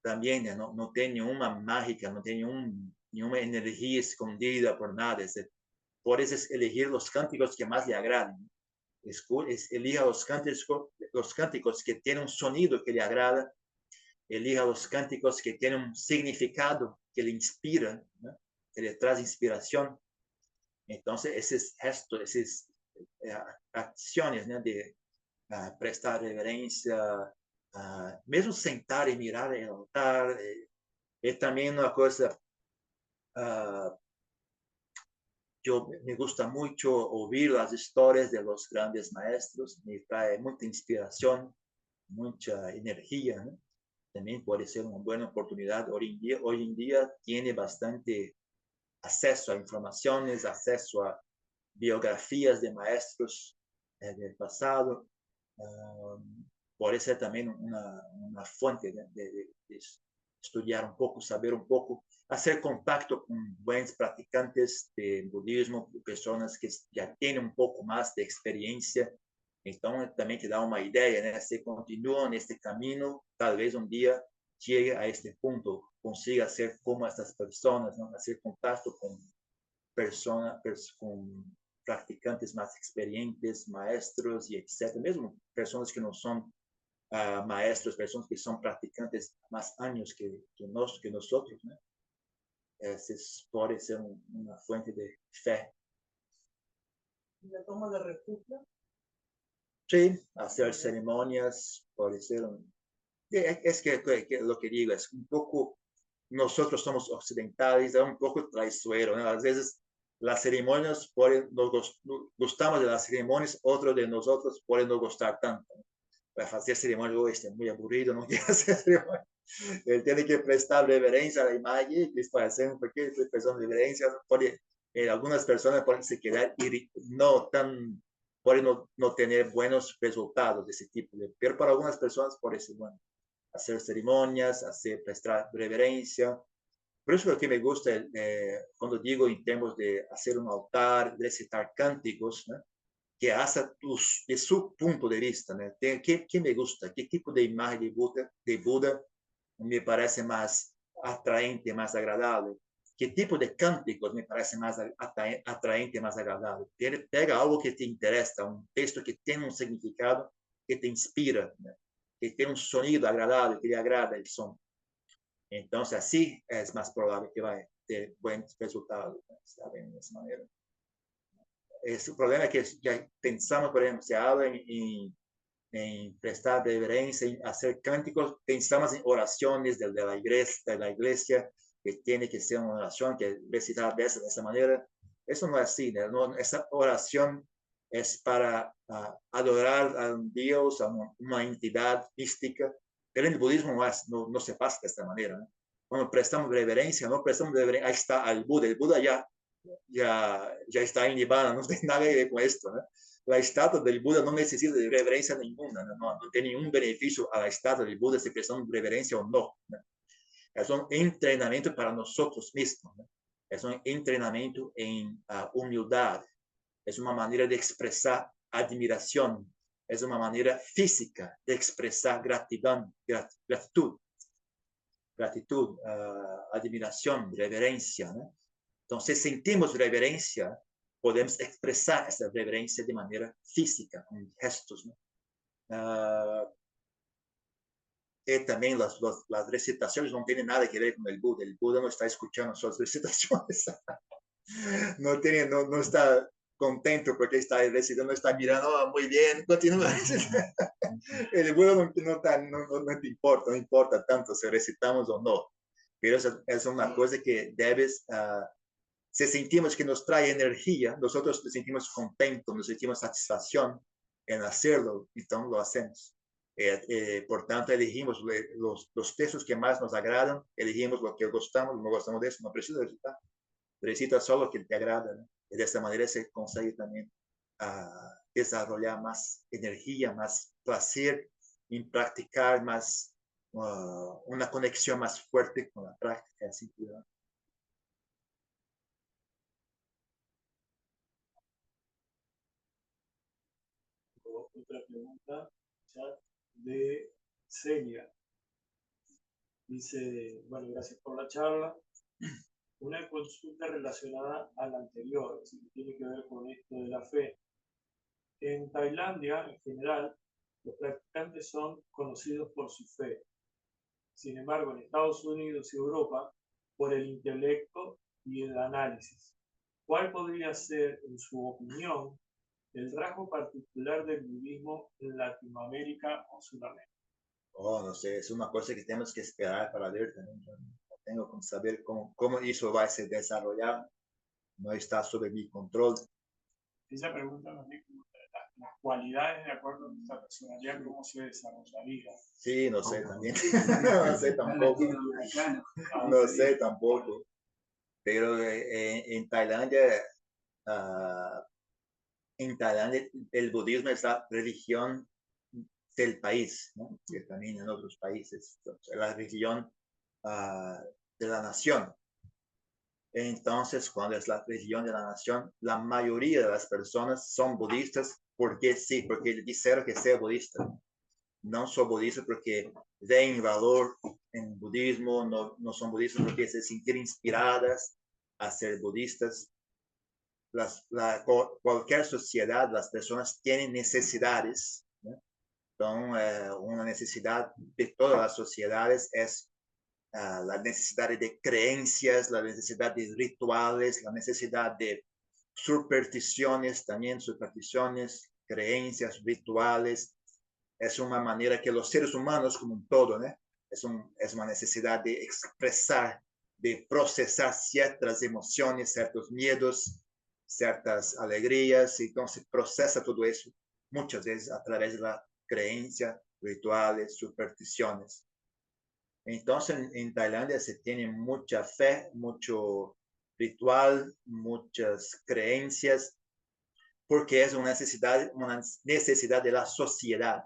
Também, né? Não tem nenhuma mágica, não tem nenhuma energia escondida por nada. Podes elegir os cânticos que mais lhe agradem. Elija os cânticos que têm um sonido que lhe agrada. Elija los cánticos que tienen un significado que le inspira, ¿no? Que le trae inspiración. Entonces, esos gestos, esas acciones, ¿no? De prestar reverencia, mesmo sentar y mirar el altar, es también una cosa me gusta mucho oír las historias de los grandes maestros, me trae mucha inspiración, mucha energía, ¿no? También puede ser una buena oportunidad. Hoy en día tiene bastante acceso a informaciones, acceso a biografías de maestros del pasado. Puede ser también una fuente de estudiar un poco, saber un poco, hacer contacto con buenos practicantes de budismo, personas que ya tienen un poco más de experiencia. Entonces también te da una idea, ¿no? Si continúa en este camino, tal vez un día llegue a este punto, consiga ser como estas personas, ¿no? Hacer contacto con personas, con practicantes más experientes, maestros y etcétera. Mesmo personas que no son maestros, personas que son practicantes más años que nosotros, ¿no? Ese puede ser una fuente de fe. La toma de refugio. Sí, hacer ceremonias puede ser es que lo que digo es un poco, nosotros somos occidentales, es un poco traicionero, ¿no? A veces las ceremonias nos gustamos de las ceremonias, otros de nosotros pueden no gustar tanto. Para hacer ceremonia, este es muy aburrido, no quiere hacer ceremonia. Él tiene que prestar reverencia a la imagen que está haciendo, porque estoy prestando reverencia. Algunas personas pueden se quedar no tan, pueden no tener buenos resultados de ese tipo, pero para algunas personas puede ser bueno hacer ceremonias, hacer prestar reverencia. Por eso lo que me gusta cuando digo en términos de hacer un altar, recitar cánticos, ¿no? Que hasta de su punto de vista, ¿no? ¿Qué me gusta? ¿Qué tipo de imagen de Buda me parece más atraente, más agradable? ¿Qué tipo de cánticos me parece más atraente, más agradable? Pega algo que te interesa, un texto que tiene un significado, que te inspira, ¿no? Que tiene un sonido agradable, que le agrada el son. Entonces, así es más probable que vaya a tener buenos resultados, ¿saben? De esa manera. El problema es que ya pensamos, por ejemplo, se habla en prestar reverencia, en hacer cánticos, pensamos en oraciones de la iglesia, que tiene que ser una oración que recitar de esa manera. Eso no es así, ¿no? Esa oración es para adorar a un Dios, a una entidad mística, pero en el budismo no se pasa de esta manera, ¿no? Cuando prestamos reverencia, no prestamos reverencia, ahí está el Buda ya está en Nibbana, no tiene nada que ver con esto, ¿no? La estatua del Buda no necesita de reverencia ninguna, no tiene ningún beneficio a la estatua del Buda si prestamos reverencia o no, ¿no? Es un entrenamiento para nosotros mismos, ¿no? Es un entrenamiento en humildad, es una manera de expresar admiración, es una manera física de expresar gratitud, admiración, reverencia, ¿no? Entonces, sentimos reverencia, podemos expresar esa reverencia de manera física, con gestos, ¿no? Y también las recitaciones no tienen nada que ver con el Buda. El Buda no está escuchando sus recitaciones. No está contento porque está recitando, no está mirando, oh, muy bien, continúa. El Buda no te importa, no importa tanto si recitamos o no. Pero es una cosa que debes si sentimos que nos trae energía, nosotros nos sentimos contentos, nos sentimos satisfacción en hacerlo, entonces lo hacemos. Por tanto, elegimos los textos que más nos agradan, elegimos lo que gustamos, no gustamos de eso, no precisa recitar. Recita solo lo que te agrada, ¿no? Y de esta manera se consigue también desarrollar más energía, más placer en practicar más, una conexión más fuerte con la práctica, así, ¿no? Otra pregunta, chat de Celia. Dice, bueno, gracias por la charla. Una consulta relacionada a la anterior, que tiene que ver con esto de la fe. En Tailandia, en general, los practicantes son conocidos por su fe. Sin embargo, en Estados Unidos y Europa, por el intelecto y el análisis. ¿Cuál podría ser, en su opinión, el rasgo particular del budismo en Latinoamérica o Sudamérica? Oh, no sé, es una cosa que tenemos que esperar para ver también. Yo no tengo como saber cómo eso va a ser desarrollado. no está sobre mi control. Esa pregunta nos dice las cualidades de acuerdo a nuestra personalidad, cómo se desarrollaría. Sí, no sé también. No sé tampoco. No sé tampoco. Pero en Tailandia, el budismo es la religión del país, ¿no? Que también en otros países. Entonces, la religión de la nación. Entonces, cuando es la religión de la nación, la mayoría de las personas son budistas porque sí, porque dijeron que sea budista. No son budistas porque ven valor en el budismo, no son budistas porque se sienten inspiradas a ser budistas. Cualquier sociedad, las personas tienen necesidades, ¿no? Entonces, una necesidad de todas las sociedades es la necesidad de creencias, la necesidad de rituales, la necesidad de supersticiones, también supersticiones, creencias, rituales. Es una manera que los seres humanos como un todo, ¿no? Es una necesidad de expresar, de procesar ciertas emociones, ciertos miedos, ciertas alegrías, entonces procesa todo eso muchas veces a través de la creencia, rituales, supersticiones. Entonces en Tailandia se tiene mucha fe, mucho ritual, muchas creencias, porque es una necesidad de la sociedad,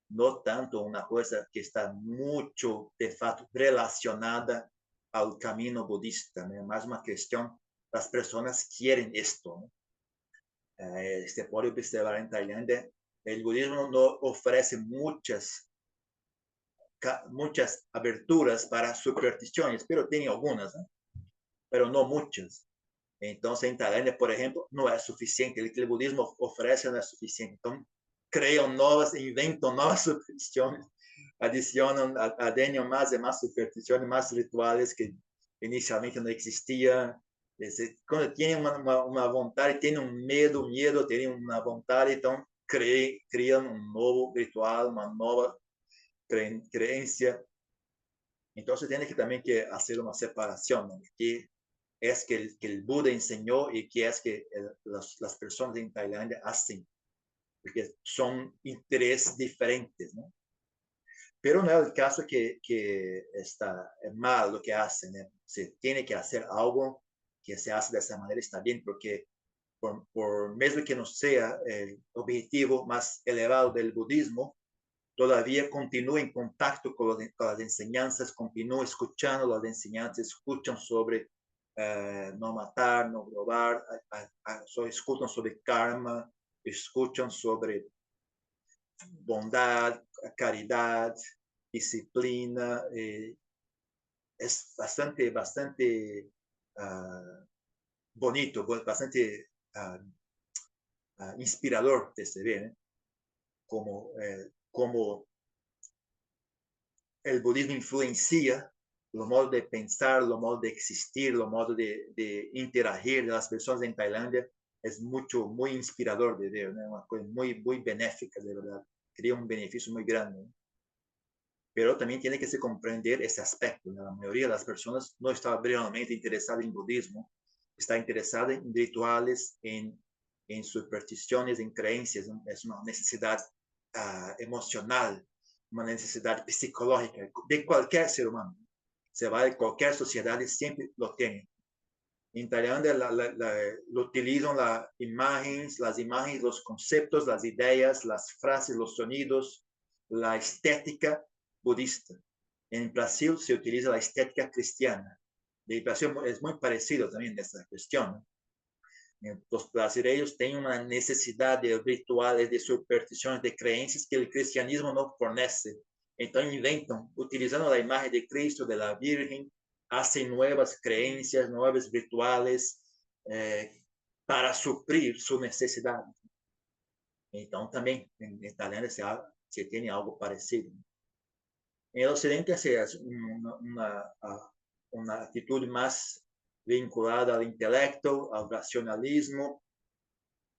no tanto una cosa que está mucho de facto relacionada al camino budista, ¿no? Más una cuestión, las personas quieren esto, ¿no? Se puede observar en Tailandia, el budismo no ofrece muchas aberturas para supersticiones, pero tiene algunas, ¿no? Pero no muchas. Entonces, en Tailandia, por ejemplo, no es suficiente. El que el budismo ofrece no es suficiente. Entonces, inventan nuevas supersticiones, adenan más y más supersticiones, más rituales que inicialmente no existían. Cuando tienen una voluntad, tienen un miedo, tienen una voluntad, entonces crean un nuevo ritual, una nueva creencia. Entonces tiene que también que hacer una separación, ¿no? Que es que el Buda enseñó y que es que las personas en Tailandia hacen, porque son intereses diferentes, ¿no? Pero no es el caso que está mal lo que hacen, ¿no? Se tiene que hacer algo que se hace de esa manera, está bien, porque por mesmo que no sea el objetivo más elevado del budismo, todavía continúa en contacto con las enseñanzas, continúa escuchando las enseñanzas, escuchan sobre no matar, no robar, escuchan sobre karma, escuchan sobre bondad, caridad, disciplina. Es bastante bonito, bastante inspirador de se ver, ¿eh? Como el budismo influencia los modos de pensar, los modos de existir, los modos de interagir de las personas en Tailandia. Es muy inspirador de ver, ¿no? Una cosa muy benéfica, de verdad. Crea un beneficio muy grande, ¿no? Pero también tiene que se comprender ese aspecto, ¿no? La mayoría de las personas no está realmente interesada en budismo, está interesada en rituales, en supersticiones, en creencias, ¿no? Es una necesidad emocional, una necesidad psicológica de cualquier ser humano. Se va de cualquier sociedad y siempre lo tiene. En Tailandia lo utilizan las imágenes, los conceptos, las ideas, las frases, los sonidos, la estética budista. En Brasil se utiliza la estética cristiana. En Brasil es muy parecido también de esta cuestión, ¿no? Los brasileños tienen una necesidad de rituales, de supersticiones, de creencias que el cristianismo no fornece. Entonces inventan, utilizando la imagen de Cristo, de la Virgen, hacen nuevas creencias, nuevos rituales para suplir su necesidad. Entonces también en Tailandia se tiene algo parecido. En el occidente es una actitud más vinculada al intelecto, al racionalismo.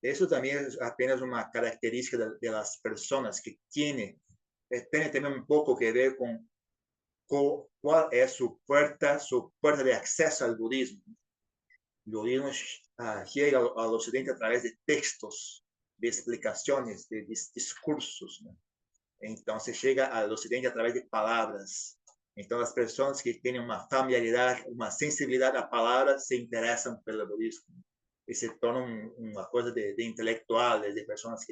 Eso también es apenas una característica de las personas que tiene también un poco que ver con cuál es su puerta de acceso al budismo. el budismo llega al occidente a través de textos, de explicaciones, de discursos, ¿no? Entonces llega al occidente a través de palabras. Entonces las personas que tienen una familiaridad, una sensibilidad a palabras se interesan por el budismo y se tornan una cosa de intelectuales, de personas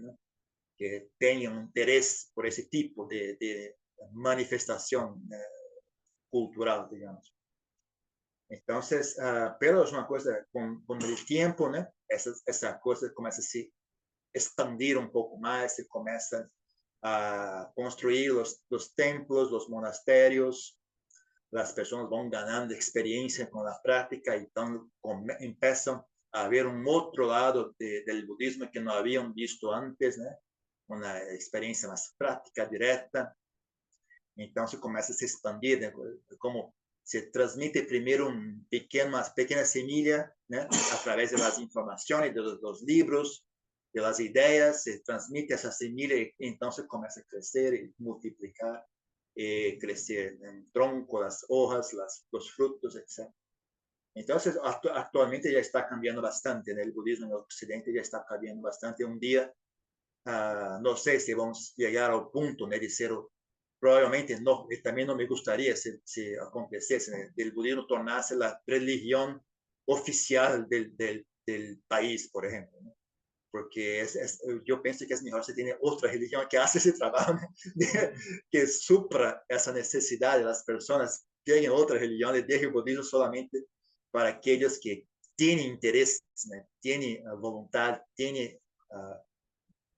¿no? que tengan interés por ese tipo de manifestación cultural, digamos. Entonces, pero es una cosa, con el tiempo, ¿no? Esa cosa comienza a se expandir un poco más, se comienzan a construir los templos, los monasterios, las personas van ganando experiencia con la práctica y empiezan a ver un otro lado del budismo que no habían visto antes, ¿no? Una experiencia más práctica, directa. Entonces comienza a se expandir, ¿no? Como se transmite primero una pequeña semilla, ¿no? A través de las informaciones, de los libros, de las ideas, se transmite esa semilla y entonces comienza a crecer y multiplicar, crecer en tronco, las hojas, los frutos, etc. Entonces, actualmente ya está cambiando bastante en el budismo en el occidente, ya está cambiando bastante. Un día, no sé si vamos a llegar al punto, ¿no? De ser, probablemente no, y también no me gustaría si aconteciese, ¿no? El budismo tornase la religión oficial del país, por ejemplo, ¿no? Porque yo pienso que es mejor si tiene otra religión que hace ese trabajo, ¿no? Que supra esa necesidad de las personas que tienen otra religión, de deje el budismo solamente para aquellos que tienen interés, ¿no? Tienen voluntad, tienen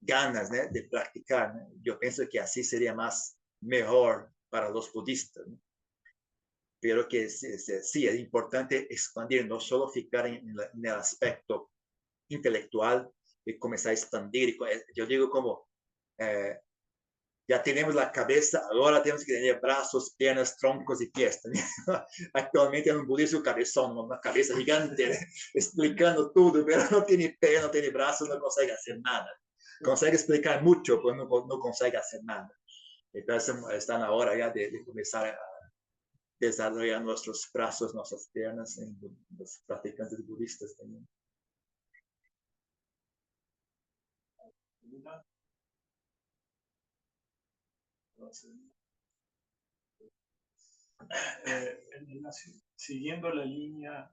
ganas, ¿no? De practicar, ¿no? Yo pienso que así sería más mejor para los budistas, ¿no? Pero que sí, es importante expandir, no solo ficar en el aspecto intelectual y comenzar a expandir. Yo digo como, ya tenemos la cabeza, ahora tenemos que tener brazos, piernas, troncos y pies. Actualmente en un budismo cabezón, una cabeza gigante, explicando todo, pero no tiene pie, no tiene brazos, no consegue hacer nada. Consegue explicar mucho, pero no consegue hacer nada. Entonces están ahora ya de comenzar a desarrollar nuestros brazos, nuestras piernas en los practicantes budistas también. Siguiendo la línea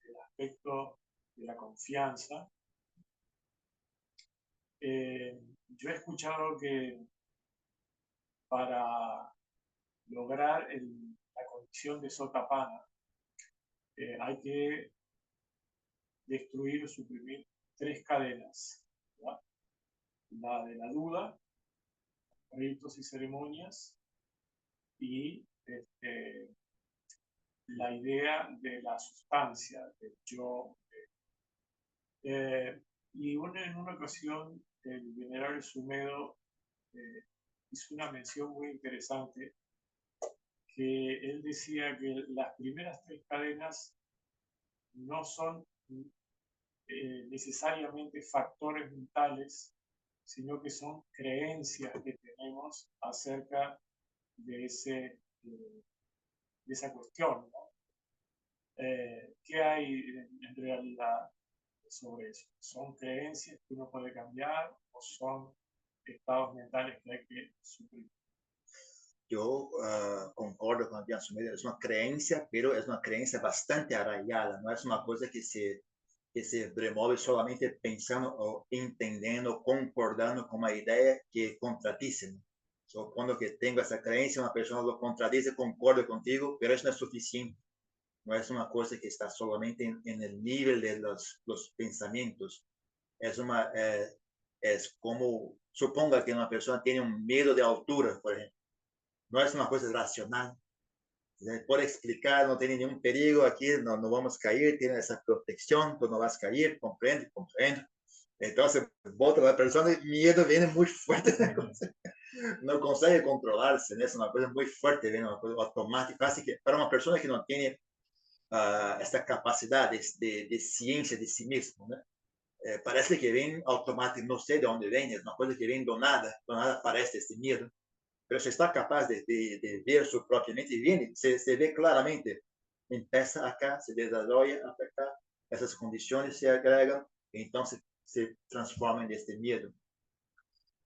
del aspecto de la confianza, yo he escuchado que para lograr la condición de Sotapanna hay que destruir o suprimir 3 cadenas, ¿verdad? La de la duda, ritos y ceremonias, y la idea de la sustancia, del yo. Y en una ocasión el venerable Sumedo hizo una mención muy interesante, que él decía que las primeras 3 cadenas no son necesariamente factores mentales, sino que son creencias que tenemos acerca de esa cuestión, ¿no? ¿Qué hay en realidad sobre eso? ¿Son creencias que uno puede cambiar o son estados mentales que hay que suprimir? Yo concordo con Adrián Sumedo, es una creencia, pero es una creencia bastante arraigada, no es una cosa que se remueve solamente pensando o entendiendo, concordando con una idea que contradice, ¿no? So, cuando que tengo esa creencia, una persona lo contradice, concordo contigo, pero eso no es suficiente. No es una cosa que está solamente en el nivel de los pensamientos. Es como, suponga que una persona tiene un miedo de altura, por ejemplo. No es una cosa racional. Por explicar, no tiene ningún peligro aquí, no vamos a caer, tiene esa protección, tú no vas a caer, comprende. Entonces, bota la persona, el miedo viene muy fuerte, no consegue controlarse, ¿no? Es una cosa muy fuerte, viene una cosa automática, así que para una persona que no tiene esta capacidad de ciencia de sí mismo, ¿no? Parece que viene automático, no sé de dónde viene, es una cosa que viene do nada aparece este miedo. Pero se está capaz de ver su propia mente, viene, se ve claramente empieza acá, se desarrolla acá, essas condições se agregam, então se transforma en este miedo.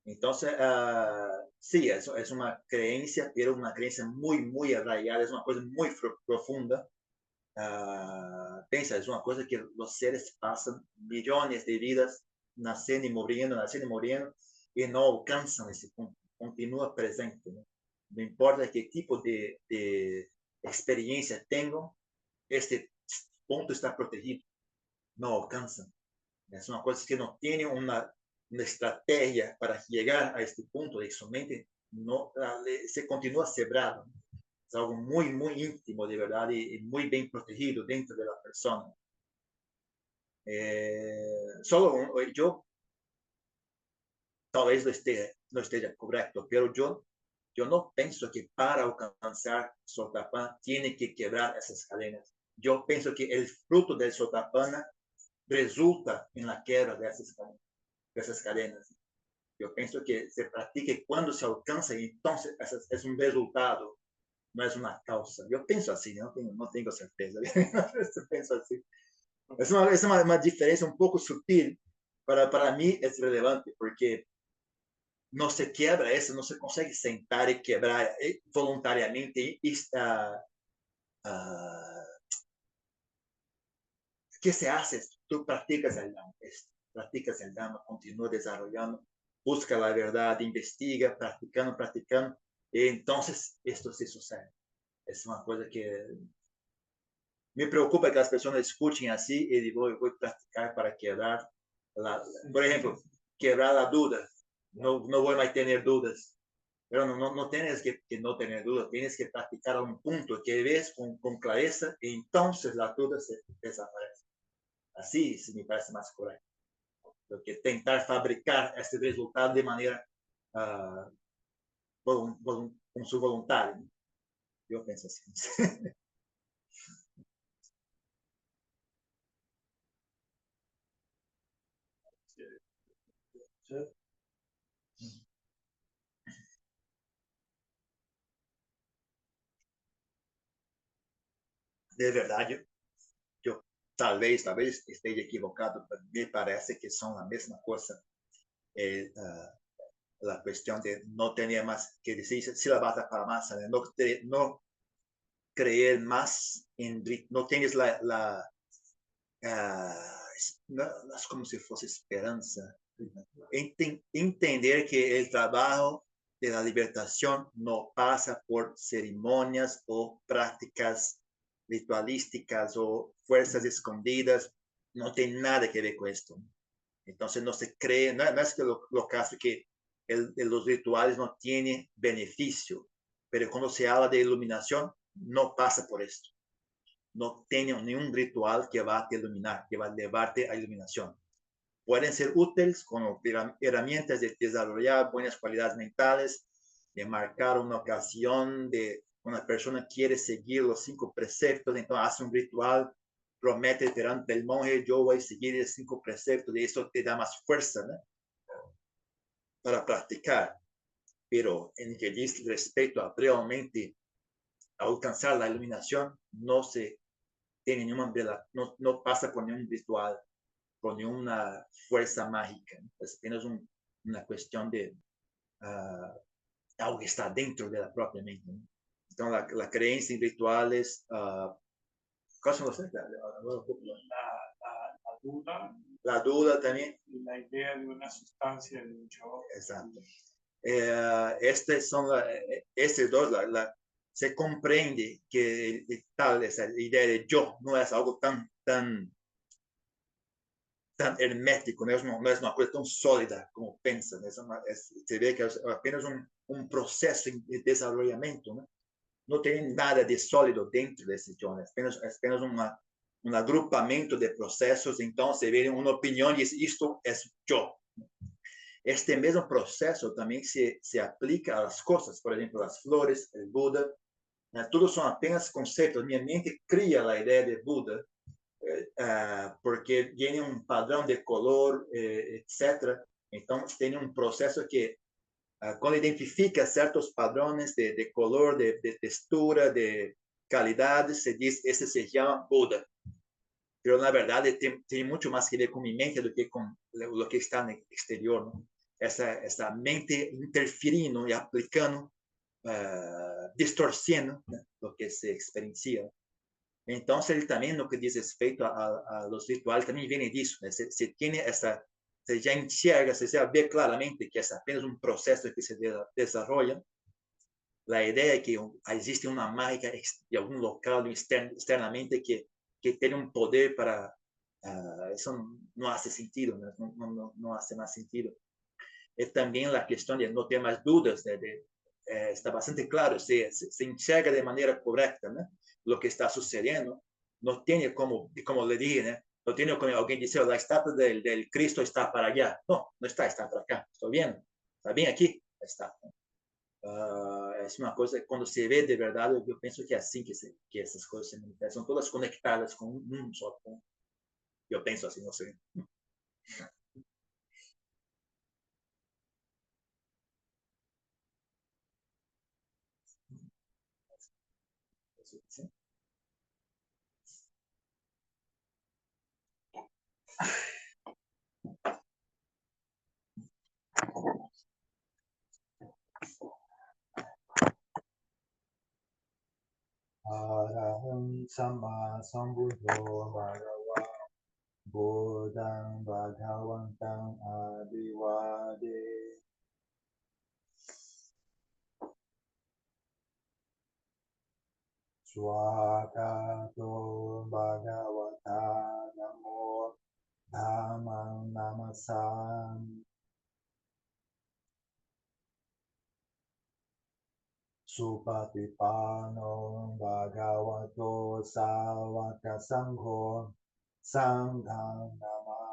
Entonces, sí, eso es una creencia, pero una creencia muy, muy arraigada, es una cosa muy profunda. Pensa, es una cosa que los seres pasan millones de vidas naciendo y muriendo, y no alcanzan ese punto, continúa presente. No importa qué tipo de experiencia tengo, este punto está protegido, no alcanzan. Es una cosa que no tiene una estrategia para llegar a este punto de su mente, no, se continúa cebrado. Es algo muy, muy íntimo, de verdad, y muy bien protegido dentro de la persona. Solo yo, tal vez no esté correcto, pero yo no pienso que para alcanzar Sotapán tiene que quebrar esas cadenas. Yo pienso que el fruto del Sotapana resulta en la quiebra de esas cadenas. Yo pienso que se practique cuando se alcanza y entonces es un resultado, no es una causa. Yo pienso así, no tengo certeza. Pienso así. Es una diferencia un poco sutil, para mí es relevante porque no se quiebra eso, no se consigue sentar y quebrar voluntariamente. ¿Qué se hace? Tú practicas el Dhamma, continúa desarrollando, busca la verdad, investiga, practicando, y entonces esto se sucede. Es una cosa que me preocupa que las personas escuchen así y digo, voy a practicar para quebrar, por ejemplo, quebrar la duda. No voy a tener dudas. Pero no tienes que no tener dudas, tienes que practicar a un punto que ves con clareza y entonces la duda se desaparece. Así sí me parece más correcto. Do que tentar fabricar esse resultado de maneira com seu voluntário. Eu penso assim. De verdade, eu talvez esteja equivocado, mas me parece que são a mesma coisa. A questão de não ter mais, que dizer, silabata para massa, né? Não creer más no tienes no es como si fuese esperanza. Entender que el trabajo de la libertación no pasa por ceremonias o prácticas ritualísticas o fuerzas escondidas, no tiene nada que ver con esto. Entonces no se cree, no es que lo caso que los rituales no tienen beneficio, pero cuando se habla de iluminación, no pasa por esto. No tiene ningún ritual que va a te iluminar, que va a llevarte a iluminación. Pueden ser útiles como herramientas de desarrollar buenas cualidades mentales, de marcar una ocasión, de una persona quiere seguir los 5 preceptos, entonces hace un ritual, promete delante del monje, yo voy a seguir los 5 preceptos, y eso te da más fuerza, ¿no? Para practicar. Pero en que dice respecto a realmente alcanzar la iluminación, no se tiene ninguna, no pasa por ningún ritual, por ninguna fuerza mágica. Es apenas una cuestión de algo que está dentro de la propia mente, ¿no? Entonces, la creencia en rituales, ¿cuáles son los? La duda también. Y la idea de una sustancia de un yo. Exacto. Estos dos, se comprende que tal esa idea de yo no es algo tan hermético, no es una cosa tan sólida como piensan. Se ve que es apenas un proceso de desarrollamiento, ¿no? No tiene nada de sólido dentro de ese yo, es apenas un agrupamiento de procesos, entonces se ve una opinión y dice, esto es yo. Este mismo proceso también se aplica a las cosas, por ejemplo, las flores, el Buda, todos son apenas conceptos. Mi mente cría la idea de Buda porque tiene un padrón de color, etc. Entonces tiene un proceso que cuando identifica ciertos padrones de color, de textura, de calidad se dice, este se llama Buda. Pero na verdade tem muito mais que ver com minha mente do que com o que está no exterior, ¿no? Essa mente interferindo e aplicando, distorcendo, né, o que se experiencia. Então, ele também, no que diz respeito a los rituais, também vem disso, né? Você tem essa, você já enxerga, você já vê claramente que é apenas um processo que se desenvolve. A ideia é que existe uma mágica de algum local externamente que tem um poder para isso não faz sentido, né? Não faz mais sentido. E também a questão de não ter mais dúvidas, né? Está bastante claro, se enxerga de maneira correta, né? O que está sucedendo, não tem como le dije, né? Não tem como alguém dizer, a estátua del Cristo está para allá. Não, não está para cá. Estou vendo, está bem aqui, está. É uma coisa, quando se vê de verdade, eu penso que é assim que essas coisas se manifestam, são todas conectadas com um só ponto. Eu penso assim, não sei. Sim. Araham Sama Sambuddho Bhagava Buddhang Bhagavantang Adivade. Swakato Bhagavata Namo Dhammang Namasam Supatipano Bhagavato Savaka Sangho Sangham Namami